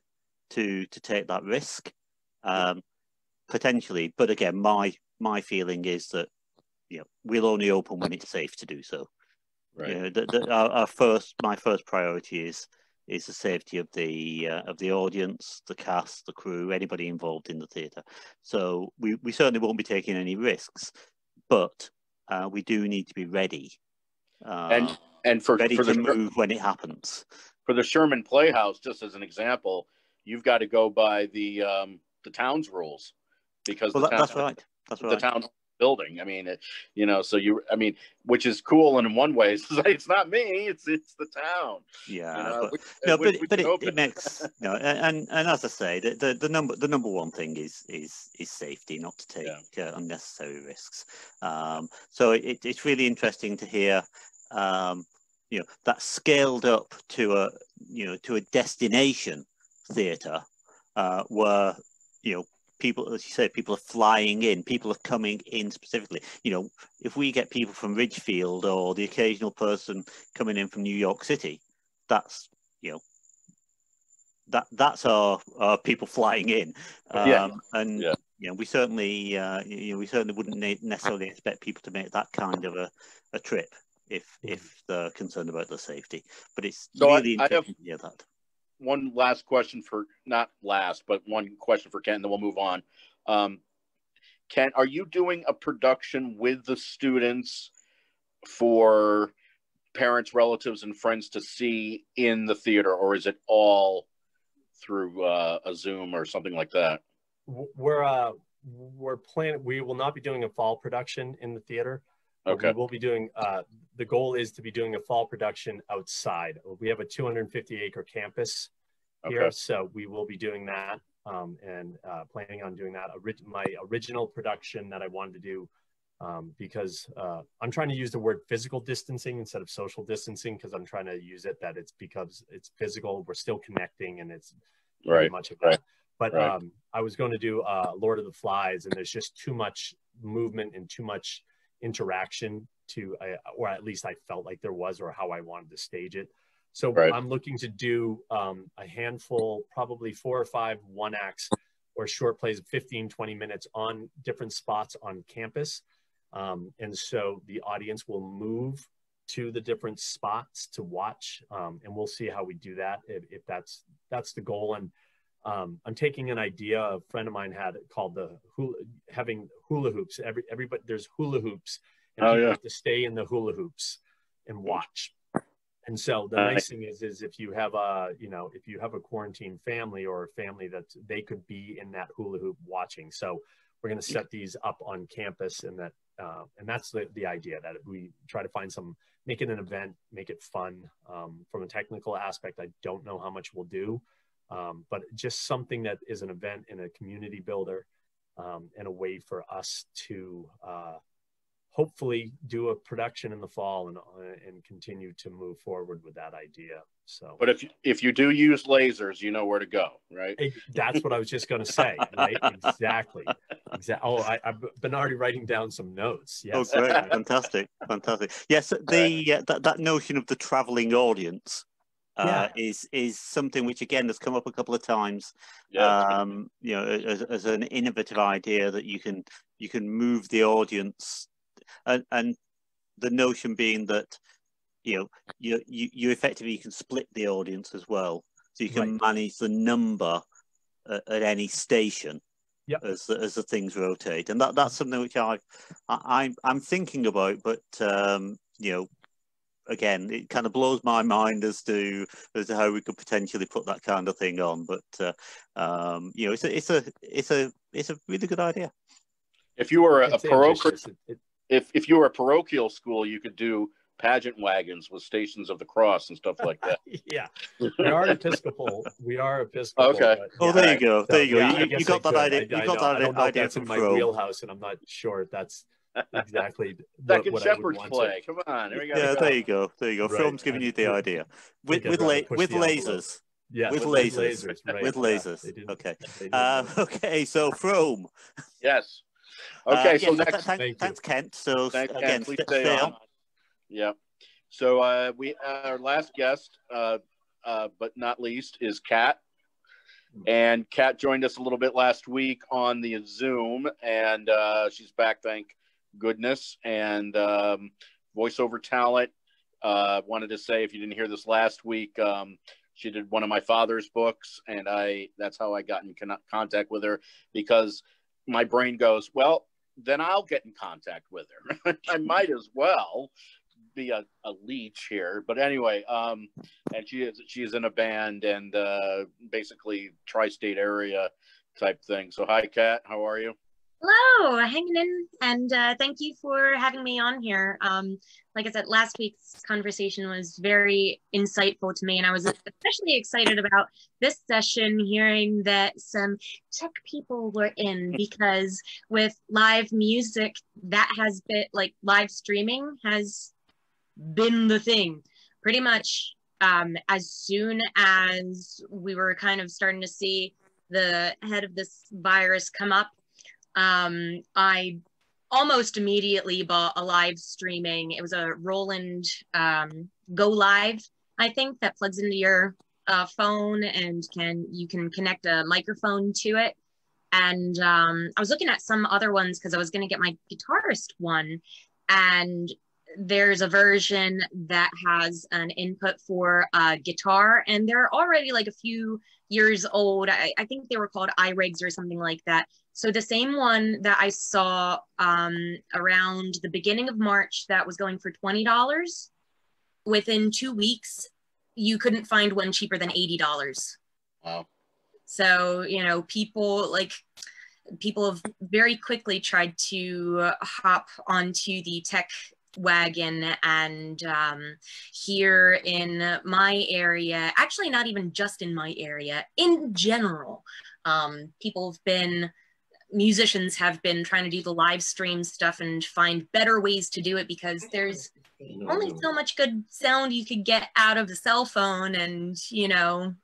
to take that risk? Potentially, but again, my feeling is that we'll only open when it's safe to do so. Right. My first priority is the safety of the audience, the cast, the crew, anybody involved in the theatre. So we certainly won't be taking any risks, but we do need to be ready. And for to move when it happens. For the Sherman Playhouse, just as an example, you've got to go by the town's rules, because that's right. The town building. I mean, so which is cool. And in one way, it's not me, it's the town. Yeah, but it makes and as I say, the number one thing is safety, not to take unnecessary risks. So it's really interesting to hear that scaled up to a destination theatre where people, as you say, people are flying in, people are coming in specifically. If we get people from Ridgefield or the occasional person coming in from New York City, that's that's our people flying in. We certainly wouldn't necessarily expect people to make that kind of a trip if they're concerned about their safety. But it's really interesting to hear that. One last question not last, but one question for Ken, then we'll move on. Ken, are you doing a production with the students for parents, relatives, and friends to see in the theater, or is it all through a Zoom or something like that? We're planning. We will not be doing a fall production in the theater. Okay. We will be doing. The goal is to be doing a fall production outside. We have a 250-acre campus here, so we will be doing that and planning on doing that. My original production that I wanted to do, because I'm trying to use the word physical distancing instead of social distancing, because I'm trying to use it that it's because it's physical. We're still connecting, and it's very much of that. But I was going to do Lord of the Flies, and there's just too much movement and too much interaction or at least I felt like there was, or how I wanted to stage it. So I'm looking to do a handful, probably 4 or 5 one-acts or short plays of 15, 20 minutes on different spots on campus. And so the audience will move to the different spots to watch, and we'll see how we do that, if that's the goal. And I'm taking an idea a friend of mine had called having hula hoops. Everybody, there's hula hoops, and people have to stay in the hula hoops and watch. And so the nice thing is if you have a quarantine family, or a family that they could be in that hula hoop watching. So we're going to set these up on campus, and that's the idea, that we try to make it an event, make it fun. From a technical aspect, I don't know how much we'll do. But just something that is an event and a community builder, and a way for us to hopefully do a production in the fall and continue to move forward with that idea. So, but if you do use lasers, you know where to go, right? That's what I was just going to say, right? Exactly. Oh, I've been already writing down some notes. Yes. Oh, great! Fantastic. Yes, that notion of the traveling audience. Is something which again has come up a couple of times. As an innovative idea that you can move the audience, and the notion being that you effectively can split the audience as well, so you can manage the number at any station as the things rotate, and that's something which I'm thinking about, but again, it kind of blows my mind as to how we could potentially put that kind of thing on. But it's a really good idea. If you were a parochial school, you could do pageant wagons with Stations of the Cross and stuff like that. Yeah, we are Episcopal. We are Episcopal. Okay. But, Oh, yeah. there you go. There you go. Yeah, I You guess got I that could. idea. I You got know. I that don't know if idea that's from in my Fro. wheelhouse, and I'm not sure if that's exactly Second what I would Shepherd's want play. to. Come on. There we go. Yeah, there you go. There you go. Right. From's giving you the idea. With I'd rather push with the envelope. lasers. Yes, With with lasers. right. With Yeah, lasers. they didn't- Okay. they didn't- Okay. So Frome. Yes. Okay. So yes, next. Thank you. thanks, Kent. So Thanks, again, Ken. Please stay on. Yeah. So we our last guest, but not least, is Kat. And Kat joined us a little bit last week on the Zoom, and she's back, thank goodness. And voiceover talent. Wanted to say, if you didn't hear this last week, she did one of my father's books, and that's how I got in contact with her, because my brain goes, well, then I'll get in contact with her. I might as well be a leech here. But anyway, and she is in a band and basically tri-state area type thing. So hi, Kat, how are you? Hello, hanging in, and thank you for having me on here. Like I said, last week's conversation was very insightful to me, and I was especially excited about this session, hearing that some tech people were in, because with live music, that has been, like, live streaming has been the thing. Pretty much as soon as we were kind of starting to see the head of this virus come up, I almost immediately bought a live streaming. It was a Roland Go Live, I think, that plugs into your phone, and you can connect a microphone to it. And I was looking at some other ones because I was going to get my guitarist one, and there's a version that has an input for guitar, and they're already like a few years old. I think they were called iRigs or something like that. So the same one that I saw around the beginning of March that was going for $20, within 2 weeks, you couldn't find one cheaper than $80. Wow. So, you know, people have very quickly tried to hop onto the tech wagon, and here in my area, actually not even just in my area, in general, musicians have been trying to do the live stream stuff and find better ways to do it, because there's only so much good sound you could get out of the cell phone, and, you know,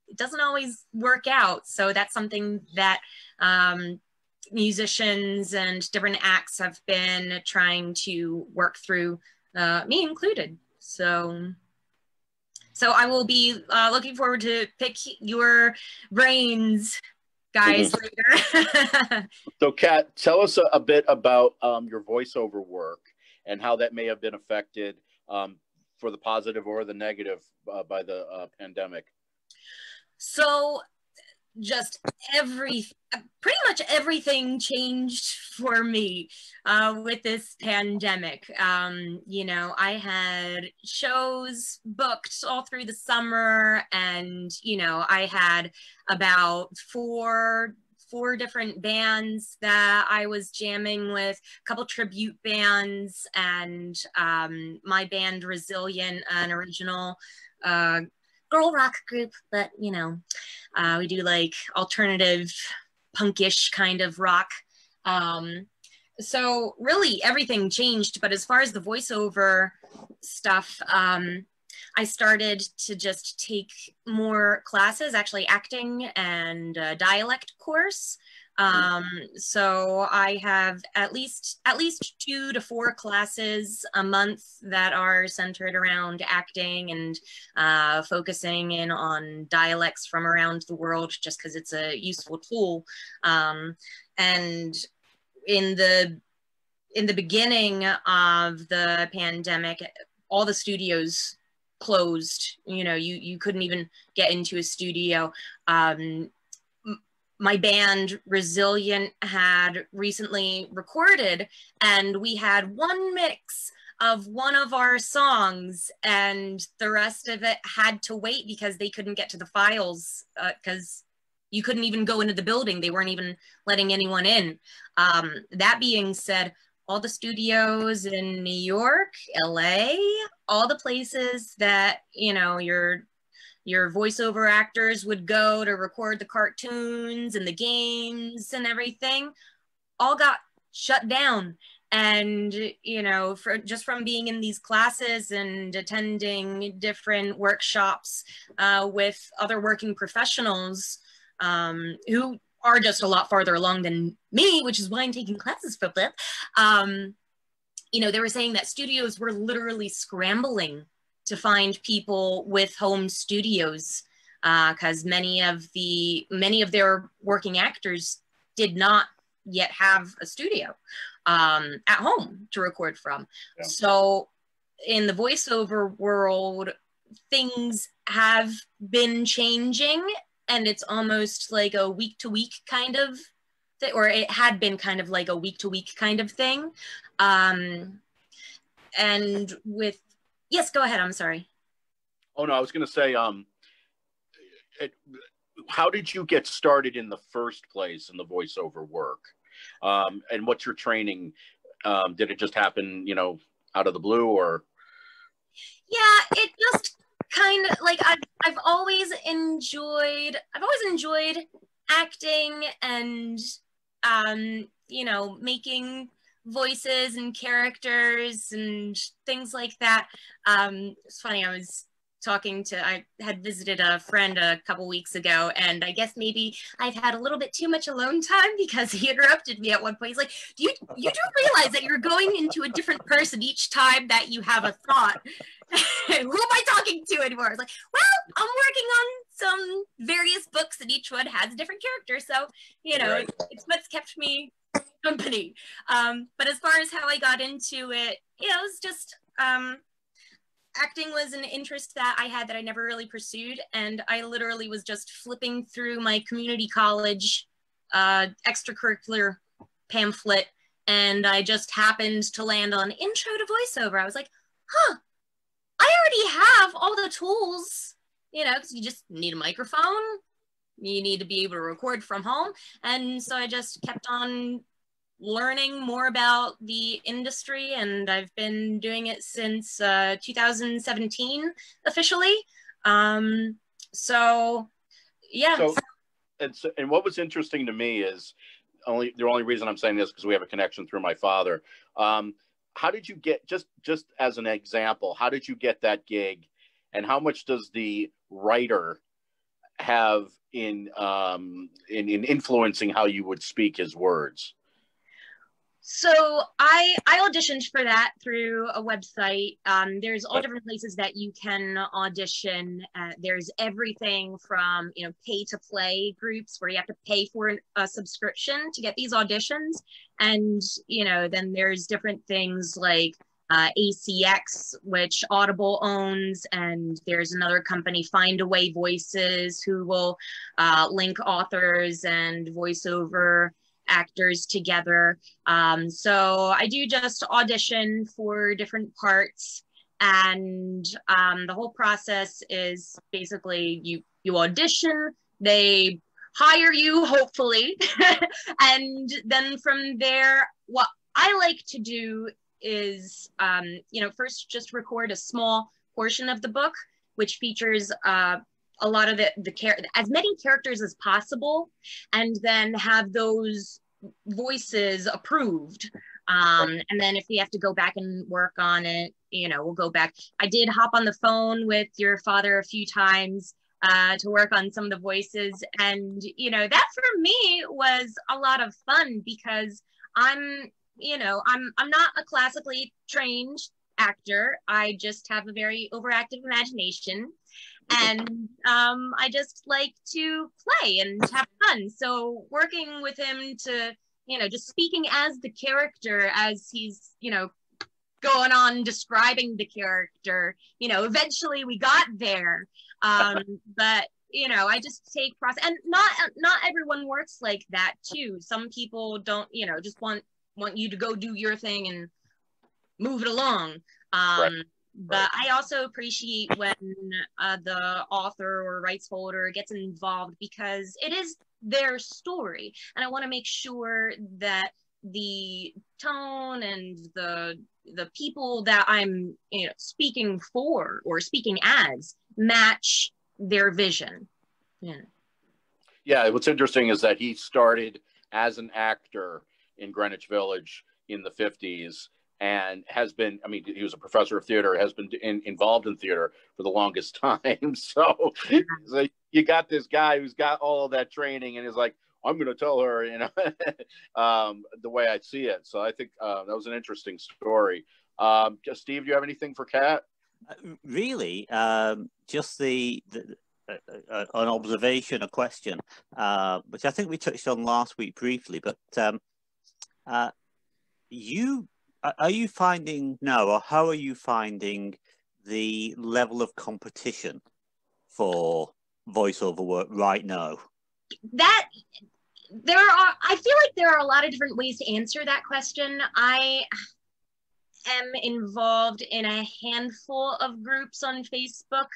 it doesn't always work out. So that's something that musicians and different acts have been trying to work through, me included. So I will be looking forward to pick your brains, guys, later. So Kat, tell us a bit about your voiceover work and how that may have been affected for the positive or the negative by the pandemic. So just pretty much everything changed for me with this pandemic. You know, I had shows booked all through the summer, and, you know, I had about four different bands that I was jamming with, a couple tribute bands, and my band Resilient, an original girl rock group, but, you know, we do like alternative punkish kind of rock. So really everything changed. But as far as the voiceover stuff, I started to just take more classes, actually acting and dialect course. So I have at least 2 to 4 classes a month that are centered around acting and focusing in on dialects from around the world, just because it's a useful tool. And in the beginning of the pandemic, all the studios closed. You know, you couldn't even get into a studio. My band Resilient had recently recorded, and we had one mix of one of our songs, and the rest of it had to wait because they couldn't get to the files, because you couldn't even go into the building. They weren't even letting anyone in. That being said, all the studios in New York, LA, all the places that, you know, your voiceover actors would go to record the cartoons and the games and everything, all got shut down. And, you know, from being in these classes and attending different workshops with other working professionals who are just a lot farther along than me, which is why I'm taking classes from them. You know, they were saying that studios were literally scrambling to find people with home studios because many of their working actors did not yet have a studio at home to record from. Yeah. So in the voiceover world, things have been changing, and it's almost like a week-to-week kind of thing, or it had been kind of like a week-to-week kind of thing. And with, yes, go ahead, I'm sorry. Oh, no, I was going to say, how did you get started in the first place in the voiceover work? And what's your training? Did it just happen, you know, out of the blue, or? Yeah, it just kind of like I've always enjoyed acting and you know, making voices and characters and things like that. It's funny, I had visited a friend a couple weeks ago, and I guess maybe I've had a little bit too much alone time because he interrupted me at one point. He's like, you do realize that you're going into a different person each time that you have a thought? Who am I talking to anymore? I was like, well, I'm working on some various books and each one has a different character. So, you know, right. It's what's kept me company. But as far as how I got into it, you know, it was just, acting was an interest that I had that I never really pursued. And I literally was just flipping through my community college extracurricular pamphlet. And I just happened to land on Intro to Voiceover. I was like, huh, I already have all the tools, you know, because you just need a microphone. You need to be able to record from home. And so I just kept on learning more about the industry, and I've been doing it since 2017 officially. So yeah. So, and what was interesting to me is the only reason I'm saying this because we have a connection through my father. How did you get, just as an example, how did you get that gig, and how much does the writer have in influencing how you would speak his words? So I auditioned for that through a website. There's all different places that you can audition. There's everything from, you know, pay to play groups where you have to pay for a subscription to get these auditions. And, you know, then there's different things like ACX, which Audible owns. And there's another company, Find Away Voices, who will link authors and voiceover actors together. So I do just audition for different parts, and the whole process is basically you audition, they hire you, hopefully, and then from there, what I like to do is, you know, first just record a small portion of the book, which features a lot of as many characters as possible, and then have those voices approved. And then if we have to go back and work on it, you know, we'll go back. I did hop on the phone with your father a few times to work on some of the voices. And, you know, that for me was a lot of fun because I'm not a classically trained actor. I just have a very overactive imagination. And I just like to play and have fun. So working with him to, you know, just speaking as the character as he's, you know, going on describing the character, you know, eventually we got there. But, you know, I just take process, and not everyone works like that too. Some people don't, you know, just want you to go do your thing and move it along. Right. But I also appreciate when the author or rights holder gets involved because it is their story. And I want to make sure that, the tone and the people that I'm, you know, speaking for or speaking as match their vision. Yeah. Yeah, what's interesting is that he started as an actor in Greenwich Village in the 50s and has been, I mean, he was a professor of theater, has been involved in theater for the longest time. So you got this guy who's got all of that training and is like, I'm going to tell her, you know, the way I see it. So I think that was an interesting story. Steve, do you have anything for Kat? Really, just an observation, a question, which I think we touched on last week briefly. But are you finding now, or how are you finding the level of competition for voiceover work right now? That I feel like there are a lot of different ways to answer that question. I am involved in a handful of groups on Facebook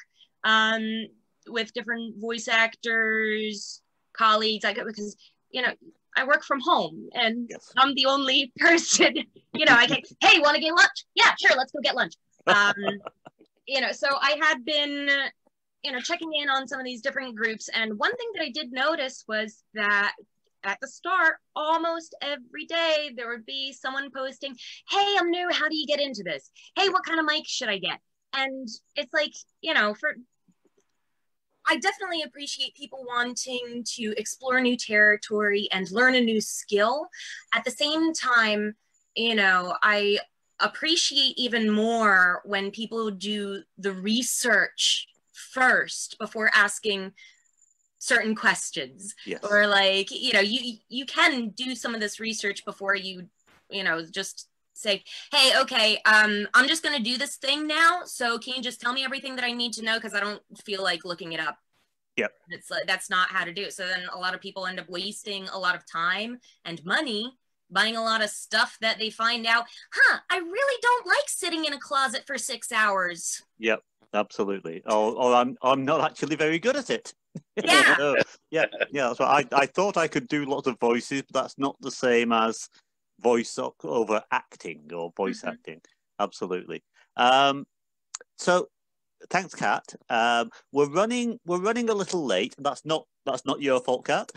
with different voice actors, colleagues. Because, you know, I work from home and yes. I'm the only person, you know, I can, hey, want to get lunch? Yeah, sure, let's go get lunch. You know, so I had been, you know, checking in on some of these different groups. And one thing that I did notice was that at the start, almost every day, there would be someone posting, hey, I'm new, how do you get into this? Hey, what kind of mic should I get? And it's like, you know, I definitely appreciate people wanting to explore new territory and learn a new skill. At the same time, you know, I appreciate even more when people do the research first before asking certain questions. Yes. Or like, you know, you can do some of this research before you know, just say, hey, okay, I'm just going to do this thing now. So can you just tell me everything that I need to know? Because I don't feel like looking it up. Yep. It's like, that's not how to do it. So then a lot of people end up wasting a lot of time and money buying a lot of stuff that they find out, I really don't like sitting in a closet for 6 hours. Yep, absolutely. Or I'm not actually very good at it. Yeah. yeah. That's what I thought I could do lots of voices, but that's not the same as voice over acting or voice acting. Absolutely. So thanks, Kat. We're running a little late. That's not your fault, Kat.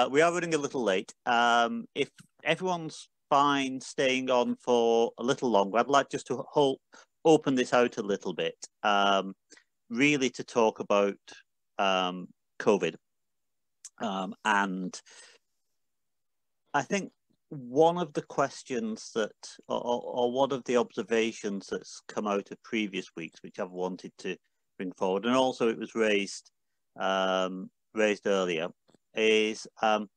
We are running a little late. If everyone's fine staying on for a little longer, I'd like just to open this out a little bit. Really to talk about COVID. And I think one of the questions that, or one of the observations that's come out of previous weeks, which I've wanted to bring forward, and also it was raised earlier, is how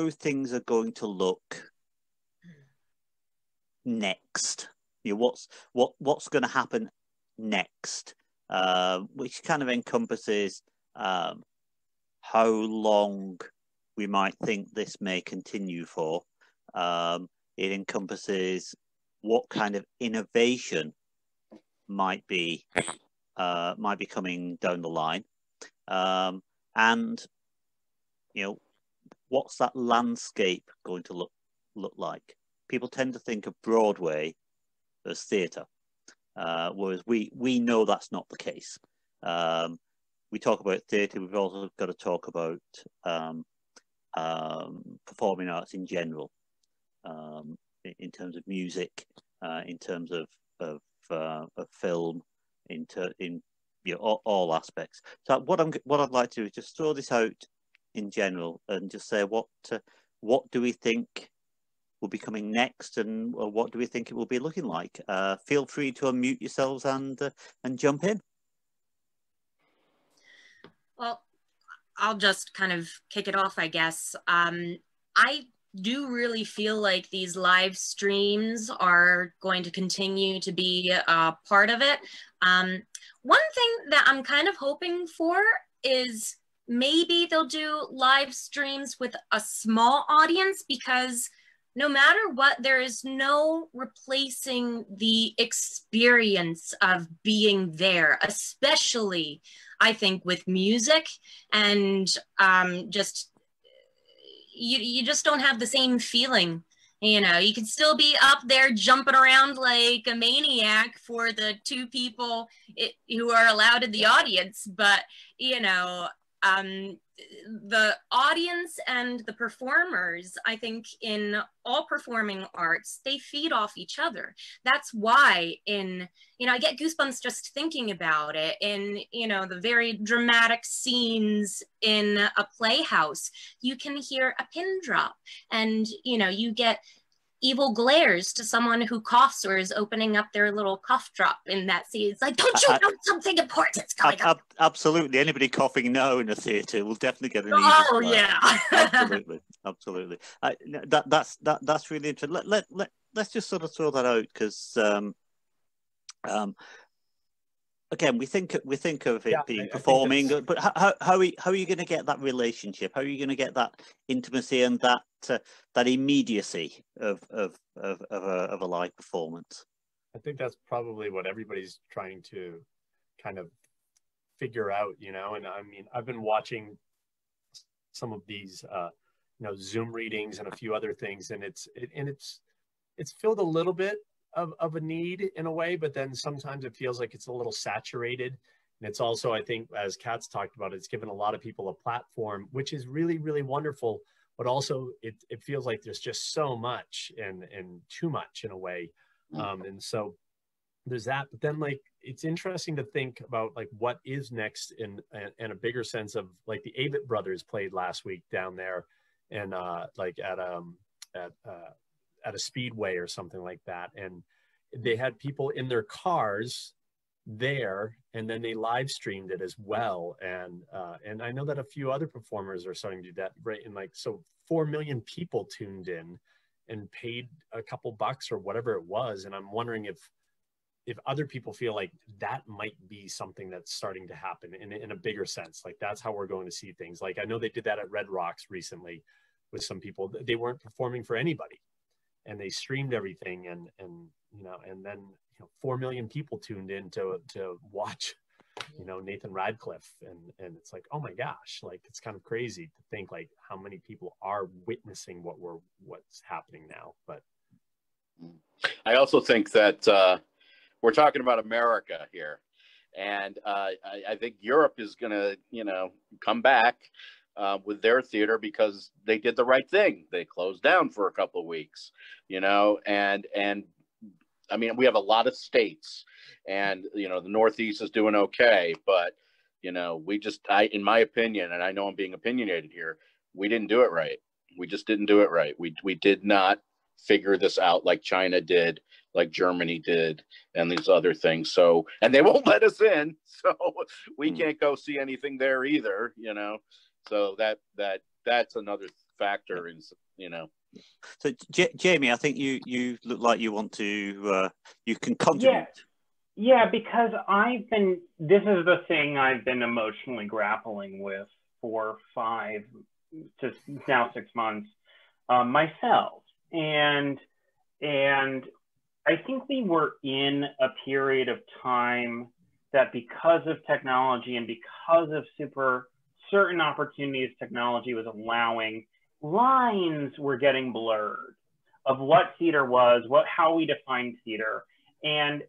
things are going to look next. You know, what's going to happen next, which kind of encompasses how long we might think this may continue for. It encompasses what kind of innovation might be coming down the line, and you know, what's that landscape going to look like? People tend to think of Broadway as theatre, whereas we know that's not the case. We talk about theatre, we've also got to talk about performing arts in general, in terms of music, in terms of film, in you know, all aspects. So what I'd like to do is just throw this out in general and just say what do we think will be coming next, and what do we think it will be looking like? Feel free to unmute yourselves and jump in. Well, I'll just kind of kick it off, I guess. I do really feel like these live streams are going to continue to be a part of it. One thing that I'm kind of hoping for is maybe they'll do live streams with a small audience, because no matter what, there is no replacing the experience of being there, especially, I think, with music and just, you just don't have the same feeling. You know, you can still be up there jumping around like a maniac for the two people who are allowed in the audience, but, you know, the audience and the performers, I think in all performing arts, they feed off each other. That's why you know, I get goosebumps just thinking about it. In, you know, the very dramatic scenes in a playhouse, you can hear a pin drop, and, you know, you get evil glares to someone who coughs or is opening up their little cough drop in that scene. It's like, don't you know something important's going on? Absolutely. Anybody coughing now in a theatre will definitely get an evil Oh, glare. yeah. Absolutely. That's really interesting. Let's just sort of throw that out, because again, we think of it being performing, but how are you going to get that relationship? How are you going to get that intimacy and that immediacy of a live performance? I think that's probably what everybody's trying to kind of figure out, you know. And I mean, I've been watching some of these, you know, Zoom readings and a few other things, and it's filled a little bit of a need in a way, but then sometimes it feels like it's a little saturated. And it's also, I think, as Kat's talked about, it's given a lot of people a platform, which is really, really wonderful. But also it feels like there's just so much and too much in a way. And so there's that. But then, like, it's interesting to think about like what is next in a bigger sense of, like, the Avett Brothers played last week down there, and like at a speedway or something like that, and they had people in their cars there, and then they live streamed it as well. And I know that a few other performers are starting to do that, right? And like, so 4 million people tuned in and paid a couple bucks or whatever it was. And I'm wondering if other people feel like that might be something that's starting to happen in a bigger sense. Like, that's how we're going to see things. Like, I know they did that at Red Rocks recently with some people. They weren't performing for anybody, and they streamed everything, and you know, and then, you know, 4 million people tuned in to watch, you know, Nathan Radcliffe, and it's like, oh my gosh, like, it's kind of crazy to think like how many people are witnessing what's happening now. But I also think that we're talking about America here, and I think Europe is going to, you know, come back with their theater, because they did the right thing. They closed down for a couple of weeks, you know, and I mean, we have a lot of states, and, you know, the Northeast is doing okay, but, you know, in my opinion, and I know I'm being opinionated here, we didn't do it right. We just didn't do it right. We did not figure this out like China did, like Germany did, and these other things. So, and they won't let us in, so we can't go see anything there either, you know. So that's another factor, in, you know. So Jamie, I think you look like you want to you can contribute. Yeah, because this is the thing I've been emotionally grappling with for 5 to now 6 months myself, and I think we were in a period of time that, because of technology and because of certain opportunities technology was allowing, lines were getting blurred of what theater was, how we defined theater, and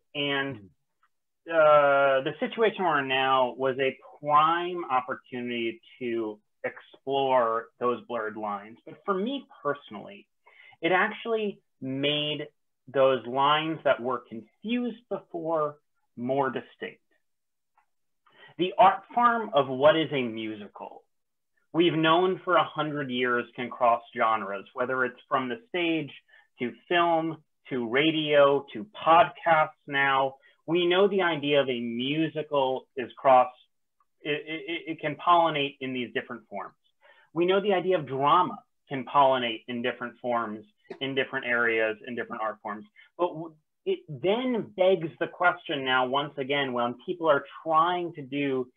the situation we're in now was a prime opportunity to explore those blurred lines. But for me personally, it actually made those lines that were confused before more distinct. The art form of what is a musical, we've known for 100 years, can cross genres, whether it's from the stage to film to radio to podcasts now. We know the idea of a musical is it can pollinate in these different forms. We know the idea of drama can pollinate in different forms, in different areas, in different art forms. But it then begs the question now, once again, when people are trying to do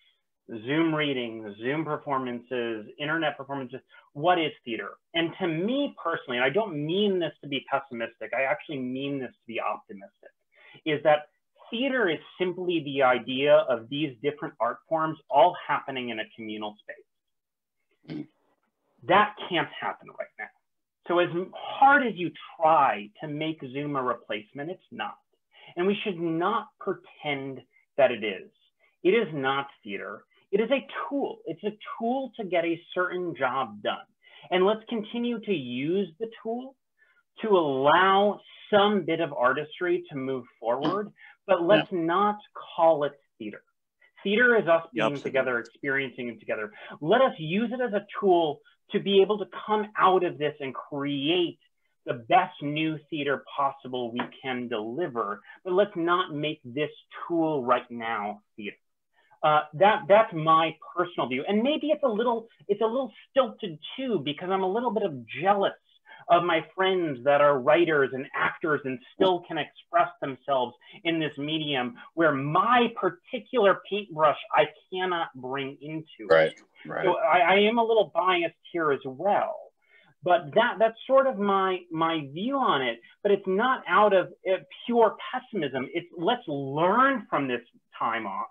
Zoom readings, Zoom performances, internet performances, what is theater? And to me personally, and I don't mean this to be pessimistic, I actually mean this to be optimistic, is that theater is simply the idea of these different art forms all happening in a communal space. That can't happen right now. So as hard as you try to make Zoom a replacement, it's not. And we should not pretend that it is. It is not theater. It is a tool. It's a tool to get a certain job done. And let's continue to use the tool to allow some bit of artistry to move forward, but let's not call it theater. Theater is us being together, experiencing it together. Let us use it as a tool to be able to come out of this and create the best new theater possible we can deliver, but let's not make this tool right now theater. That's my personal view. And maybe it's a little stilted too, because I'm a little bit of jealous of my friends that are writers and actors and still can express themselves in this medium where my particular paintbrush I cannot bring into it. Right. So I am a little biased here as well. But that's sort of my view on it. But it's not out of pure pessimism. It's let's learn from this time off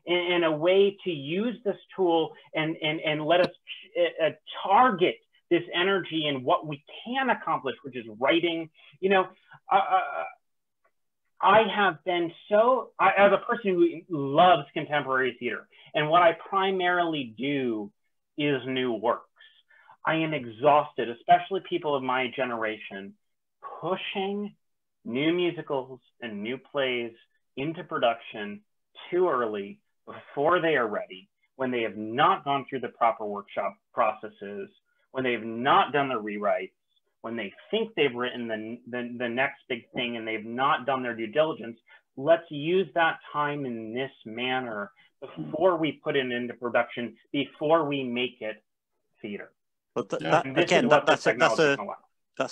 in a way to use this tool and let us target this energy and what we can accomplish, which is writing. You know, I have been as a person who loves contemporary theater, and what I primarily do is new works. I am exhausted, especially people of my generation, pushing new musicals and new plays into production too early before they are ready, when they have not gone through the proper workshop processes, when they have not done the rewrites, when they think they've written the next big thing and they've not done their due diligence. Let's use that time in this manner before we put it into production, before we make it theater. But that's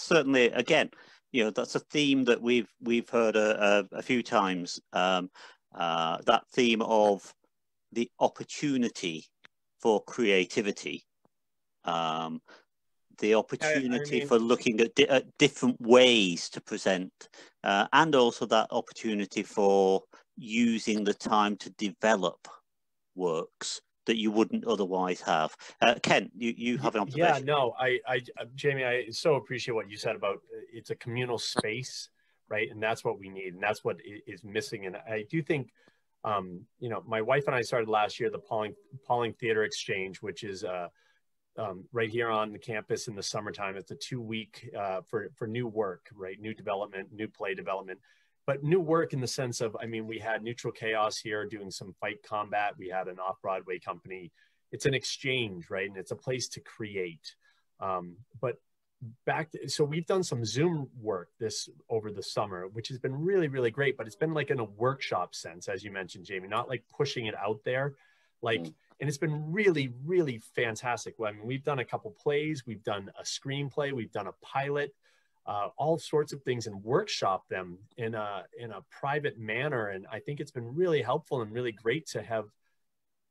certainly, again, you know, that's a theme that we've heard a few times. That theme of the opportunity for creativity, the opportunity for looking at different ways to present, and also that opportunity for using the time to develop works that you wouldn't otherwise have. Ken, you have an observation? Yeah, no, Jamie, I so appreciate what you said about it's a communal space, right? And that's what we need, and that's what is missing. And I do think, you know, my wife and I started last year the Pawling Theater Exchange, which is right here on the campus in the summertime. It's a 2-week for new work, right? New development, new play development. But new work in the sense of, I mean, we had Neutral Chaos here doing some fight combat. We had an off-Broadway company. It's an exchange, right? And it's a place to create. But so we've done some Zoom work over the summer, which has been really, really great. But it's been like in a workshop sense, as you mentioned, Jamie, not like pushing it out there. Like, and it's been really, really fantastic. I mean, we've done a couple plays. We've done a screenplay. We've done a pilot. All sorts of things, and workshop them in a private manner. And I think it's been really helpful and really great to have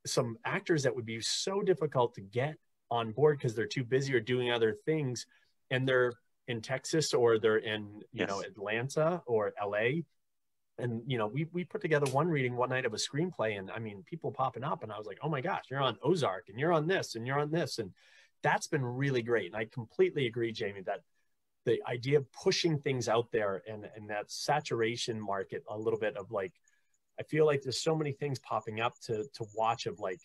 some actors that would be so difficult to get on board because they're too busy or doing other things, and they're in Texas or they're in you know, Atlanta or LA. And you know, we put together one reading one night of a screenplay, and I mean, people popping up, and I was like, oh my gosh, you're on Ozark and you're on this and you're on this, and that's been really great. And I completely agree, Jamie, that the idea of pushing things out there and that saturation market a little bit of like, I feel like there's so many things popping up to watch of like,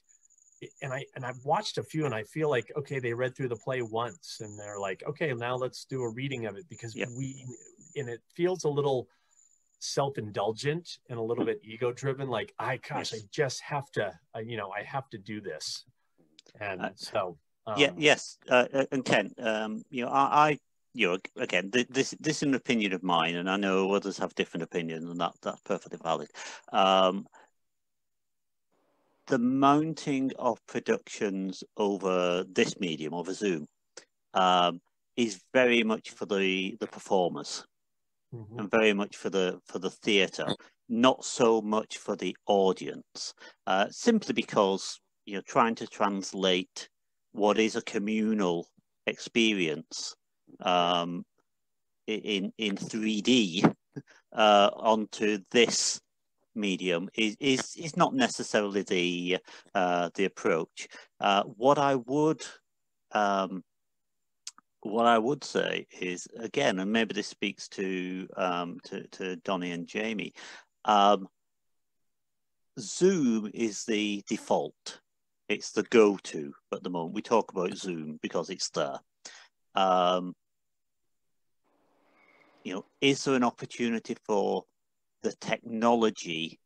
and I've watched a few and I feel like, okay, they read through the play once and they're like, okay, now let's do a reading of it because and it feels a little self-indulgent and a little bit ego-driven. Like, I just have to, you know, I have to do this. And so, and Ken, you know, you know, again, this is an opinion of mine, and I know others have different opinions, and that's perfectly valid. The mounting of productions over this medium, over Zoom, is very much for the performers, and very much for the theatre, not so much for the audience. Simply because, you know, trying to translate what is a communal experience in 3D onto this medium is not necessarily the approach. What I would what I would say is, again, and maybe this speaks to Donnie and Jamie, Zoom is the default. It's the go-to at the moment. We talk about Zoom because it's there. You know, is there an opportunity for the technology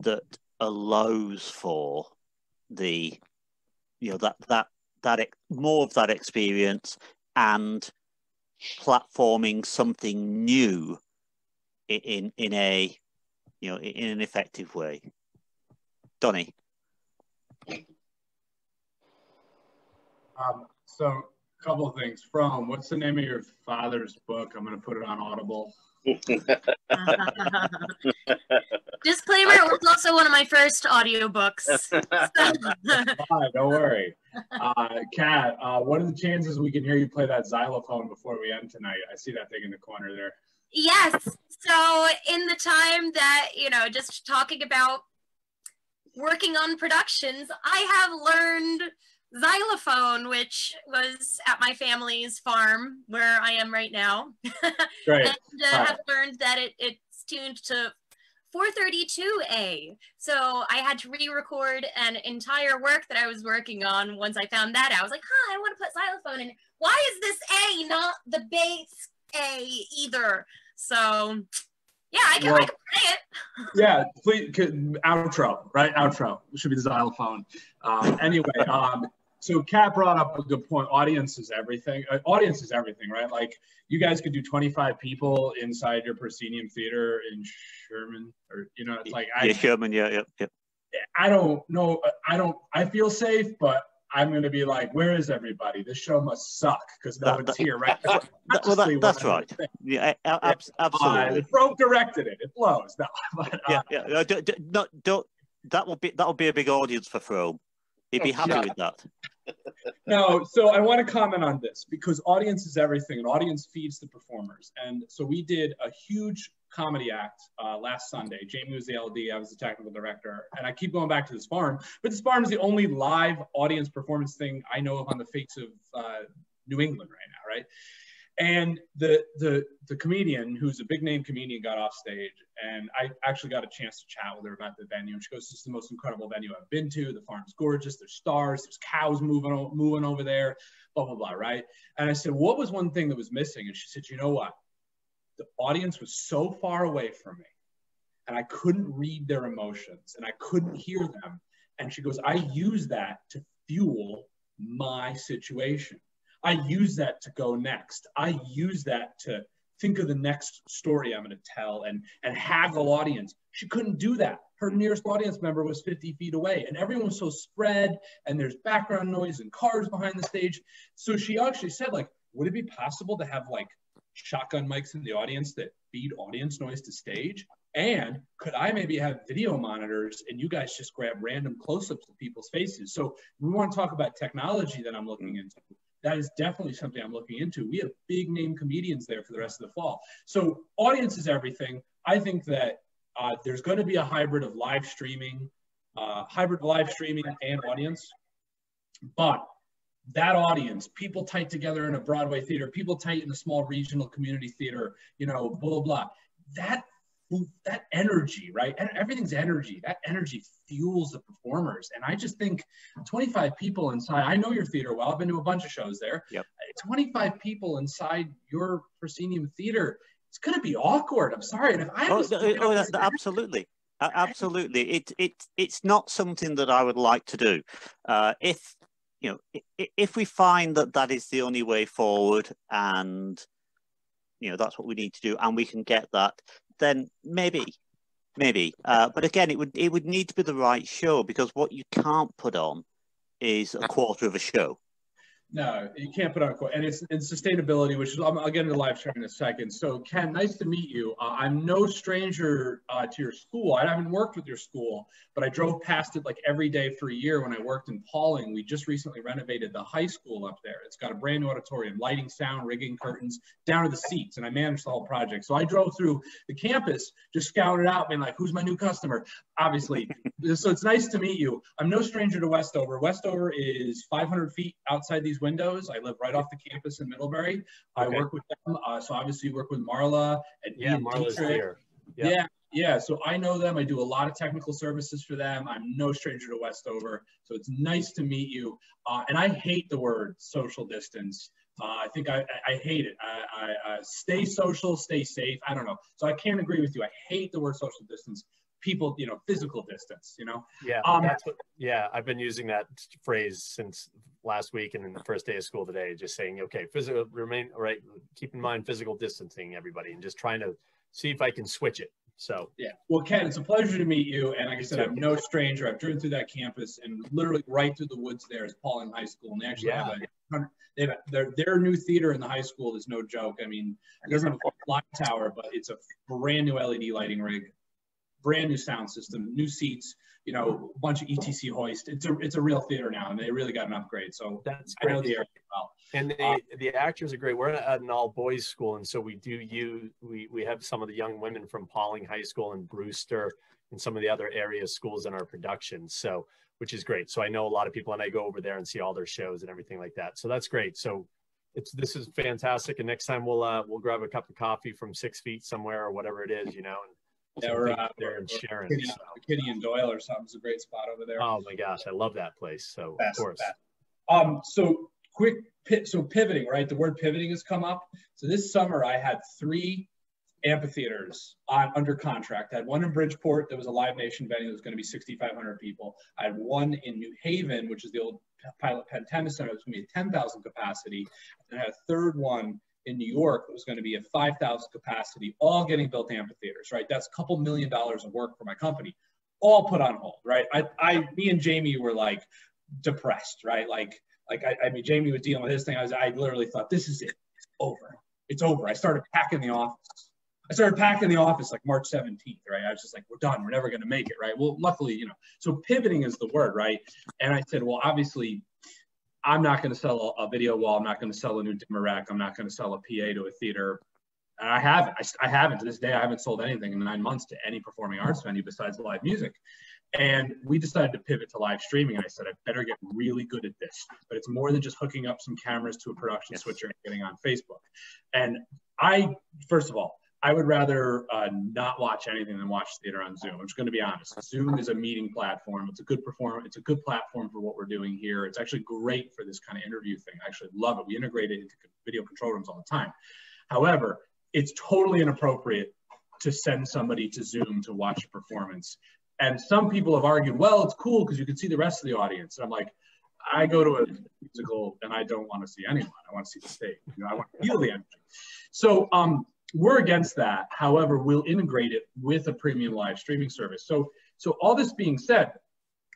that allows for the, you know, that more of that experience and platforming something new in a, you know, in an effective way? Donnie. So a couple of things. From, what's the name of your father's book? I'm going to put it on Audible. Disclaimer, it was also one of my first audiobooks. Fine, don't worry. Kat, what are the chances we can hear you play that xylophone before we end tonight? I see that thing in the corner there. Yes. So in the time that, you know, just talking about working on productions, I have learned xylophone, which was at my family's farm where I am right now. Great. And have learned that it's tuned to 432A. So I had to re-record an entire work that I was working on. Once I found that out, I was like, I want to put xylophone in. Why is this A not the bass A either? So yeah, I can play it. Yeah, please, outro, right? Outro should be the xylophone. Anyway, so Kat brought up a good point. Audience is everything. Audience is everything, right? Like, you guys could do 25 people inside your proscenium theater in Sherman, or, you know, it's like, Sherman, yeah. I don't know. I feel safe, but I'm going to be like, where is everybody? This show must suck because no one's here, right? That's right. Yeah, absolutely. Broke directed it. It blows. No, but, That'll be a big audience for Frome. He'd be happy with that. No, so I want to comment on this because audience is everything, and audience feeds the performers. And so we did a huge comedy act last Sunday. Jamie was the LD, I was the technical director, and I keep going back to this farm, but this farm is the only live audience performance thing I know of on the face of New England right now, right? And the comedian, who's a big name comedian, got off stage, and I actually got a chance to chat with her about the venue. And she goes, "This is the most incredible venue I've been to. The farm's gorgeous. There's stars. There's cows moving over there, blah, blah, blah," right? And I said, "What was one thing that was missing?" And she said, "You know what? The audience was so far away from me, and I couldn't read their emotions, and I couldn't hear them." And she goes, "I use that to fuel my situation. I use that to go next. I use that to think of the next story I'm going to tell and haggle audience." She couldn't do that. Her nearest audience member was 50 feet away, and everyone was so spread, and there's background noise and cars behind the stage. So she actually said, like, would it be possible to have like shotgun mics in the audience that feed audience noise to stage? And could I maybe have video monitors and you guys just grab random close-ups of people's faces? So we want to talk about technology that I'm looking into. That is definitely something I'm looking into. We have big name comedians there for the rest of the fall. So audience is everything. I think that there's going to be a hybrid of live streaming and audience. But that audience, people tight together in a Broadway theater, people tight in a small regional community theater, you know, blah, blah, blah. That energy, right? And everything's energy. That energy fuels the performers. And I just think 25 people inside, I know your theater well. I've been to a bunch of shows there. Yep. 25 people inside your proscenium theater, it's going to be awkward. I'm sorry. And if I absolutely. Absolutely. It's not something that I would like to do. If we find that is the only way forward, and that's what we need to do, and we can get that, then maybe. But again, it would need to be the right show, because what you can't put on is a quarter of a show. No, you can't put on a quote. And it's in sustainability, which is, I'll get into live stream in a second. So Ken, nice to meet you. I'm no stranger to your school. I haven't worked with your school, but I drove past it like every day for a year when I worked in Pawling. We just recently renovated the high school up there. It's got a brand new auditorium, lighting, sound, rigging, curtains, down to the seats. And I managed the whole project. So I drove through the campus, just scouting it out, being like, who's my new customer? Obviously. So it's nice to meet you. I'm no stranger to Westover. Westover is 500 feet outside these Breeze Windows. I live right off the campus in Middlebury. I Okay. work with them. So obviously you work with Marla and Yeah, Ian Marla's Dietrich. here. Yeah. So I know them. I do a lot of technical services for them. I'm no stranger to Westover. So it's nice to meet you. And I hate the word social distance. I think I hate it. I stay social, stay safe. I don't know. So I can't agree with you. I hate the word social distance. People, physical distance, Yeah, I've been using that phrase since last week and in the first day of school today, just saying, okay, keep in mind physical distancing, everybody, and just trying to see if I can switch it. So yeah. Well, Ken, it's a pleasure to meet you. And like I said, I'm no stranger. I've driven through that campus, and literally right through the woods there is Pawling High School. And they actually have their new theater in the high school is no joke. I mean, it doesn't have a light tower, but it's a brand new LED lighting rig, brand new sound system, new seats, a bunch of ETC hoist. It's a real theater now, and they really got an upgrade. So that's great. I know the area well. And the actors are great. We're at an all boys school, and so we have some of the young women from Pawling High School and Brewster and some of the other area schools in our production. So, which is great. So I know a lot of people, and I go over there and see all their shows and everything like that. So that's great. So this is fantastic. And next time we'll grab a cup of coffee from 6 feet somewhere or whatever it is, and we're there in Sharon. Kitty and Doyle or something is a great spot over there. Oh my gosh, I love that place. So best, of course. So pivoting, right? The word pivoting has come up. So this summer I had 3 amphitheaters under contract. I had one in Bridgeport that was a Live Nation venue that was going to be 6,500 people. I had one in New Haven, which is the old Pilot Penn Tennis Center. It was going to be a 10,000 capacity. And I had a third one in New York that was going to be a 5,000 capacity, all getting built amphitheaters, right? That's a couple $1 million of work for my company, all put on hold, right? Me and Jamie were like depressed, right? I mean, Jamie was dealing with his thing. I literally thought, this is it. It's over. It's over. I started packing the office like March 17th, right? I was just like, we're done. We're never going to make it, right? Well, luckily, so pivoting is the word, right? And I said, well, obviously, I'm not going to sell a video wall. I'm not going to sell a new dimmer rack. I'm not going to sell a PA to a theater. And I haven't to this day. I haven't sold anything in 9 months to any performing arts venue besides live music. And we decided to pivot to live streaming. And I said, I better get really good at this. But it's more than just hooking up some cameras to a production switcher and getting on Facebook. And first of all, I would rather not watch anything than watch theater on Zoom. I'm just going to be honest. Zoom is a meeting platform. It's a good platform for what we're doing here. It's actually great for this kind of interview thing. I actually love it. We integrate it into video control rooms all the time. However, it's totally inappropriate to send somebody to Zoom to watch a performance. And some people have argued, well, it's cool because you can see the rest of the audience. And I'm like, I go to a musical and I don't want to see anyone. I want to see the stage. I want to feel the energy. So we're against that. However, we'll integrate it with a premium live streaming service. So all this being said,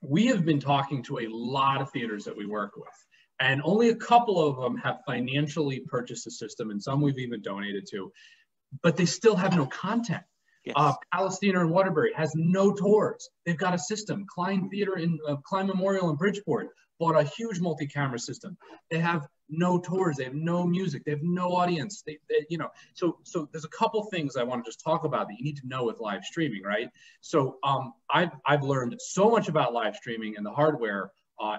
we have been talking to a lot of theaters that we work with, and only a couple of them have financially purchased a system, and some we've even donated to, but they still have no content. Yes. Palestina and Waterbury has no tours. They've got a system. Klein Theater in Klein Memorial in Bridgeport bought a huge multi-camera system. They have no tours. They have no music. They have no audience. So there's a couple things I want to just talk about that you need to know with live streaming, right? So I've learned so much about live streaming and the hardware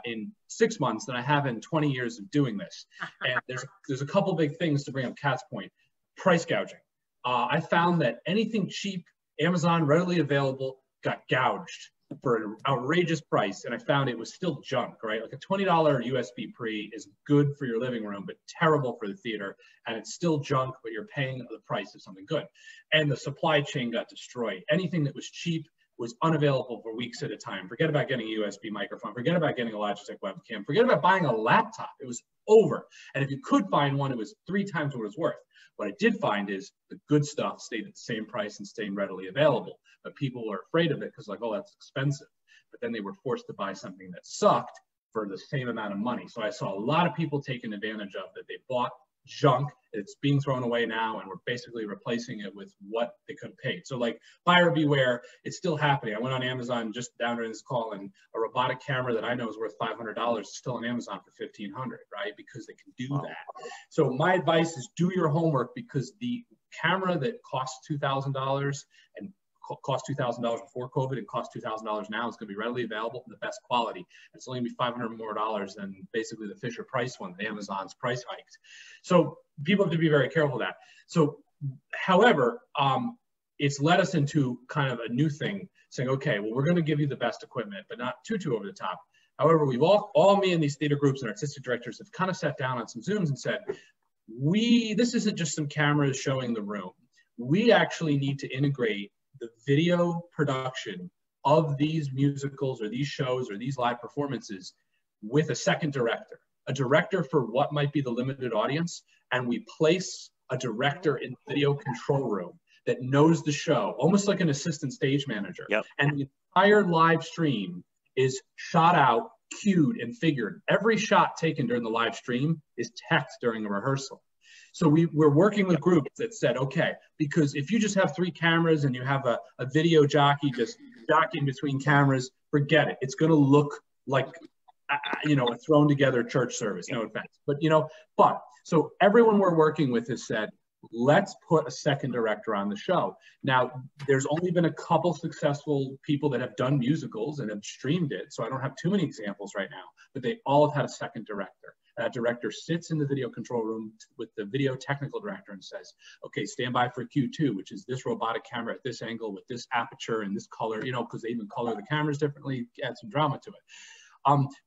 in 6 months than I have in 20 years of doing this. And there's a couple big things to bring up Kat's point. Price gouging. I found that anything cheap, Amazon, readily available, got gouged for an outrageous price. And I found it was still junk, right? Like a $20 USB pre is good for your living room, but terrible for the theater. And it's still junk, but you're paying the price of something good. And the supply chain got destroyed. Anything that was cheap was unavailable for weeks at a time. Forget about getting a USB microphone. Forget about getting a Logitech webcam. Forget about buying a laptop. It was over. And if you could find one, it was 3 times what it was worth. What I did find is the good stuff stayed at the same price and stayed readily available. But people were afraid of it because like, oh, that's expensive. But then they were forced to buy something that sucked for the same amount of money. So I saw a lot of people taking advantage of that. They bought junk. It's being thrown away now, and we're basically replacing it with what they could have paid. So like buyer beware, it's still happening. I went on Amazon just down during this call, and a robotic camera that I know is worth $500 is still on Amazon for $1,500, right? Because they can do that. So my advice is do your homework, because the camera that costs $2,000 and cost $2,000 before COVID and cost $2,000 now. It's going to be readily available and the best quality. It's only going to be $500 more than basically the Fisher Price one that Amazon's price hiked. So people have to be very careful of that. So, however, it's led us into kind of a new thing, saying, okay, well, we're going to give you the best equipment, but not too over the top. However, we've all me and these theater groups and artistic directors have kind of sat down on some Zooms and said, this isn't just some cameras showing the room. We actually need to integrate the video production of these musicals or these shows or these live performances with a second director, a director for what might be the limited audience. And we place a director in the video control room that knows the show, almost like an assistant stage manager. Yep. And the entire live stream is shot out, cued, and figured. Every shot taken during the live stream is teched during a rehearsal. So we're working with groups that said, okay, because if you just have 3 cameras and you have a video jockey just jockeying between cameras, forget it. It's going to look like, a thrown together church service, no offense. But, so everyone we're working with has said, let's put a second director on the show. Now, there's only been a couple successful people that have done musicals and have streamed it, so I don't have too many examples right now, but they all have had a second director. That director sits in the video control room with the video technical director and says, okay, stand by for Q2, which is this robotic camera at this angle with this aperture and this color, because they even color the cameras differently, add some drama to it.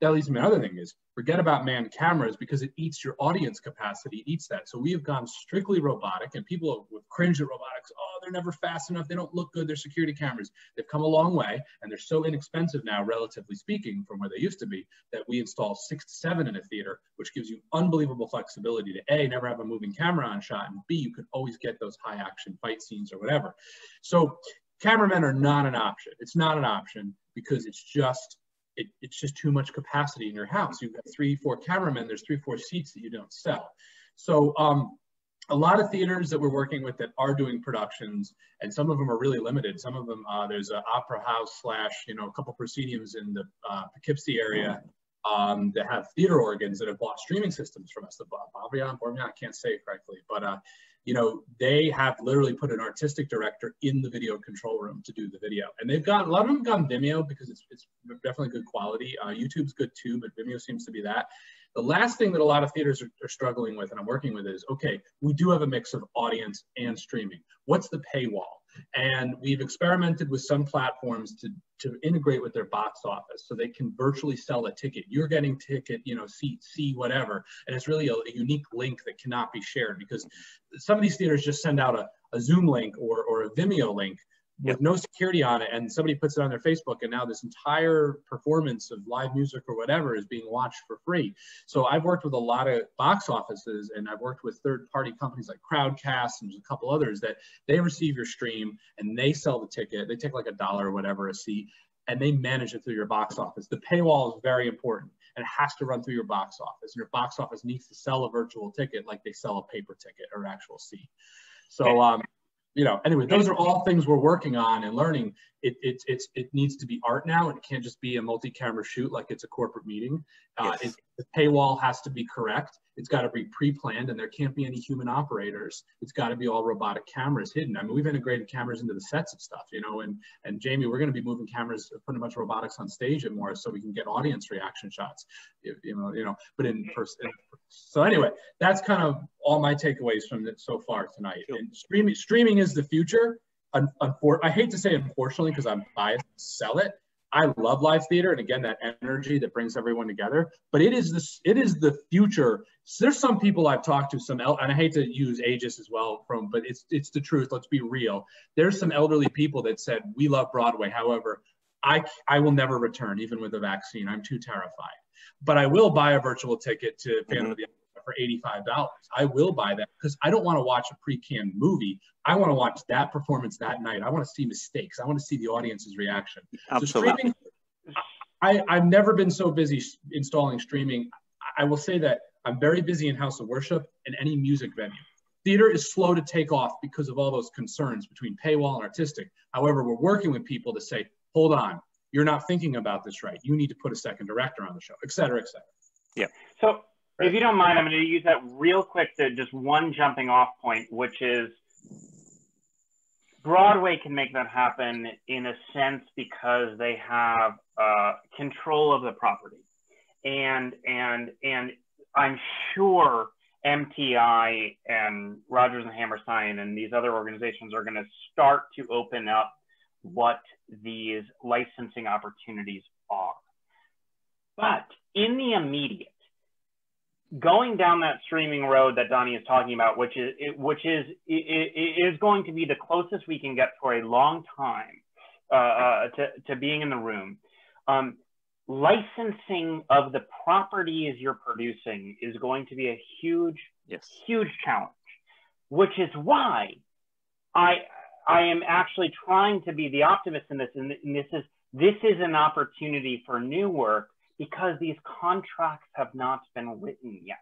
That leads me to another thing is, forget about manned cameras because it eats your audience capacity, it eats that. So we have gone strictly robotic, and people have cringed at robotics. Oh, they're never fast enough. They don't look good. They're security cameras. They've come a long way, and they're so inexpensive now, relatively speaking, from where they used to be, that we install 6 to 7 in a theater, which gives you unbelievable flexibility to A, never have a moving camera on shot, and B, you can always get those high action fight scenes or whatever. So cameramen are not an option. It's not an option because it's just too much capacity in your house. You've got 3, 4 cameramen, there's 3, 4 seats that you don't sell. So a lot of theaters that we're working with that are doing productions, and some of them are really limited. Some of them, there's an opera house / a couple prosceniums in the Poughkeepsie area that have theater organs that have bought streaming systems from us. The Burnham, I can't say it correctly, but they have literally put an artistic director in the video control room to do the video. And they've got, a lot of them have gone Vimeo because it's definitely good quality. YouTube's good too, but Vimeo seems to be that. The last thing that a lot of theaters are struggling with, and I'm working with, is, okay, we do have a mix of audience and streaming. What's the paywall? And we've experimented with some platforms to integrate with their box office so they can virtually sell a ticket. You're getting ticket, seat C, whatever. And it's really a unique link that cannot be shared, because some of these theaters just send out a Zoom link or a Vimeo link with no security on it, and somebody puts it on their Facebook, and now this entire performance of live music or whatever is being watched for free. So I've worked with a lot of box offices, and I've worked with third-party companies like Crowdcast and there's a couple others that they receive your stream and they sell the ticket. They take like $1 or whatever a seat, and they manage it through your box office. The paywall is very important, and it has to run through your box office. And your box office needs to sell a virtual ticket like they sell a paper ticket or actual seat. So anyway, those are all things we're working on and learning. It needs to be art now. It can't just be a multi-camera shoot like it's a corporate meeting. The paywall has to be correct. It's got to be pre-planned, and there can't be any human operators. It's got to be all robotic cameras hidden. I mean, we've integrated cameras into the sets of stuff, and Jamie, we're going to be moving cameras, putting a bunch of robotics on stage at more so we can get audience reaction shots, but in person. So anyway, that's kind of all my takeaways from it so far tonight. Sure. And streaming is the future. I hate to say unfortunately, because I'm biased to sell it. I love live theater, and again, that energy that brings everyone together. But it is the future. So there's some people I've talked to, and I hate to use ages as well, but it's the truth. Let's be real. There's some elderly people that said, we love Broadway. However, I will never return, even with a vaccine. I'm too terrified. But I will buy a virtual ticket to Phantom of the Opera for $85. I will buy that because I don't want to watch a pre-canned movie. I want to watch that performance that night. I want to see mistakes. I want to see the audience's reaction. Absolutely. So streaming, I've never been so busy installing streaming. I will say that I'm very busy in House of Worship and any music venue. Theater is slow to take off because of all those concerns between paywall and artistic. However, we're working with people to say, hold on, you're not thinking about this right. You need to put a second director on the show, et cetera, et cetera. Yeah. So if you don't mind, I'm going to use that real quick to just one jumping off point, which is Broadway can make that happen in a sense because they have control of the property, and I'm sure MTI and Rodgers and Hammerstein and these other organizations are going to start to open up what these licensing opportunities are. But in the immediate, going down that streaming road that Donnie is talking about, which is going to be the closest we can get for a long time to being in the room. Licensing of the properties you're producing is going to be a huge, huge challenge, which is why I am actually trying to be the optimist in this. And this is an opportunity for new work, because these contracts have not been written yet.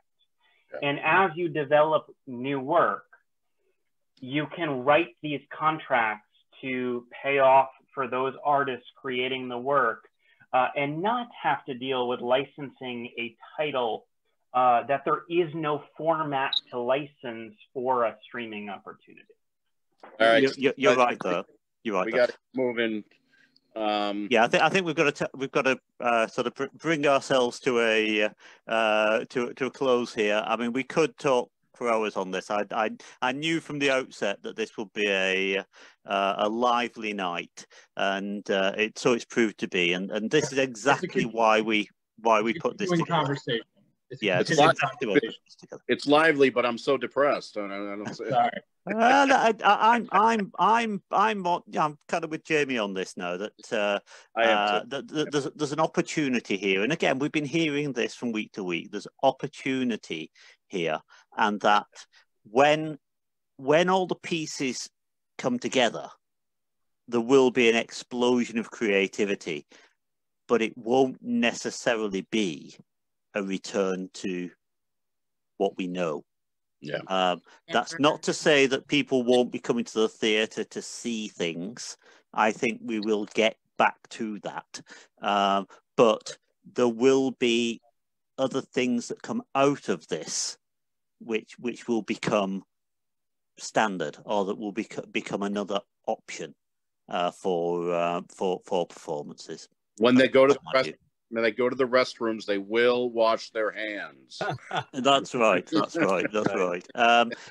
Yeah. And as you develop new work, you can write these contracts to pay off for those artists creating the work, and not have to deal with licensing a title that there is no format to license for a streaming opportunity. All right, you're right though. You're right. We got to move in. Yeah, I think we've got to sort of bring ourselves to a close here. I mean, we could talk for hours on this. I knew from the outset that this would be a lively night, and so it's proved to be. And this is exactly why we put this together. Conversation. It's exactly what together. It's lively, but I'm so depressed. I don't say. Sorry. I'm kind of with Jamie on this now, that there's an opportunity here, and again, we've been hearing this from week to week. There's opportunity here, and that when all the pieces come together, there will be an explosion of creativity, but it won't necessarily be a return to what we know. Yeah. That's not to say that people won't be coming to the theatre to see things. I think we will get back to that. But there will be other things that come out of this, which will become standard, or that will become another option for performances. When they go to the restrooms, they will wash their hands. That's right. That's right. That's right.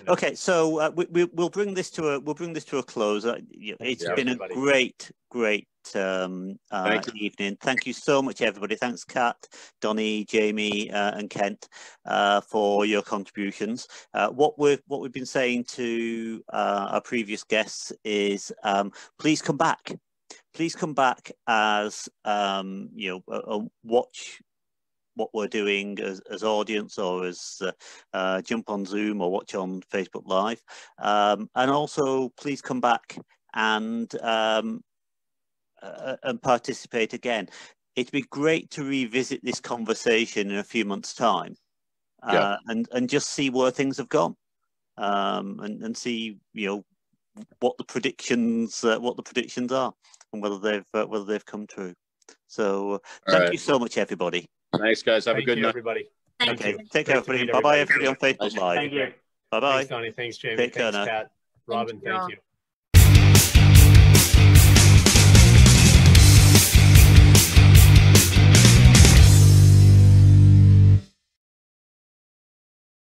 Okay, so we'll bring this to a close. It's been a great evening. Thank you so much, everybody. Thanks, Kat, Donnie, Jamie, and Kent, for your contributions. What we've been saying to our previous guests is, please come back. Please come back as watch what we're doing as audience, or as jump on Zoom or watch on Facebook Live, and also please come back and participate again. It'd be great to revisit this conversation in a few months' time, and just see where things have gone, and see what the predictions are, and whether they've come true. So thank you so much, everybody. Thanks, guys. Have a good night, everybody. Okay, take care, everybody. Bye bye, everybody on Facebook Live. Thank you. Bye bye. Thanks, Donnie. Thanks, Jamie. Take care Thanks, now. Kat. Robin, thank you.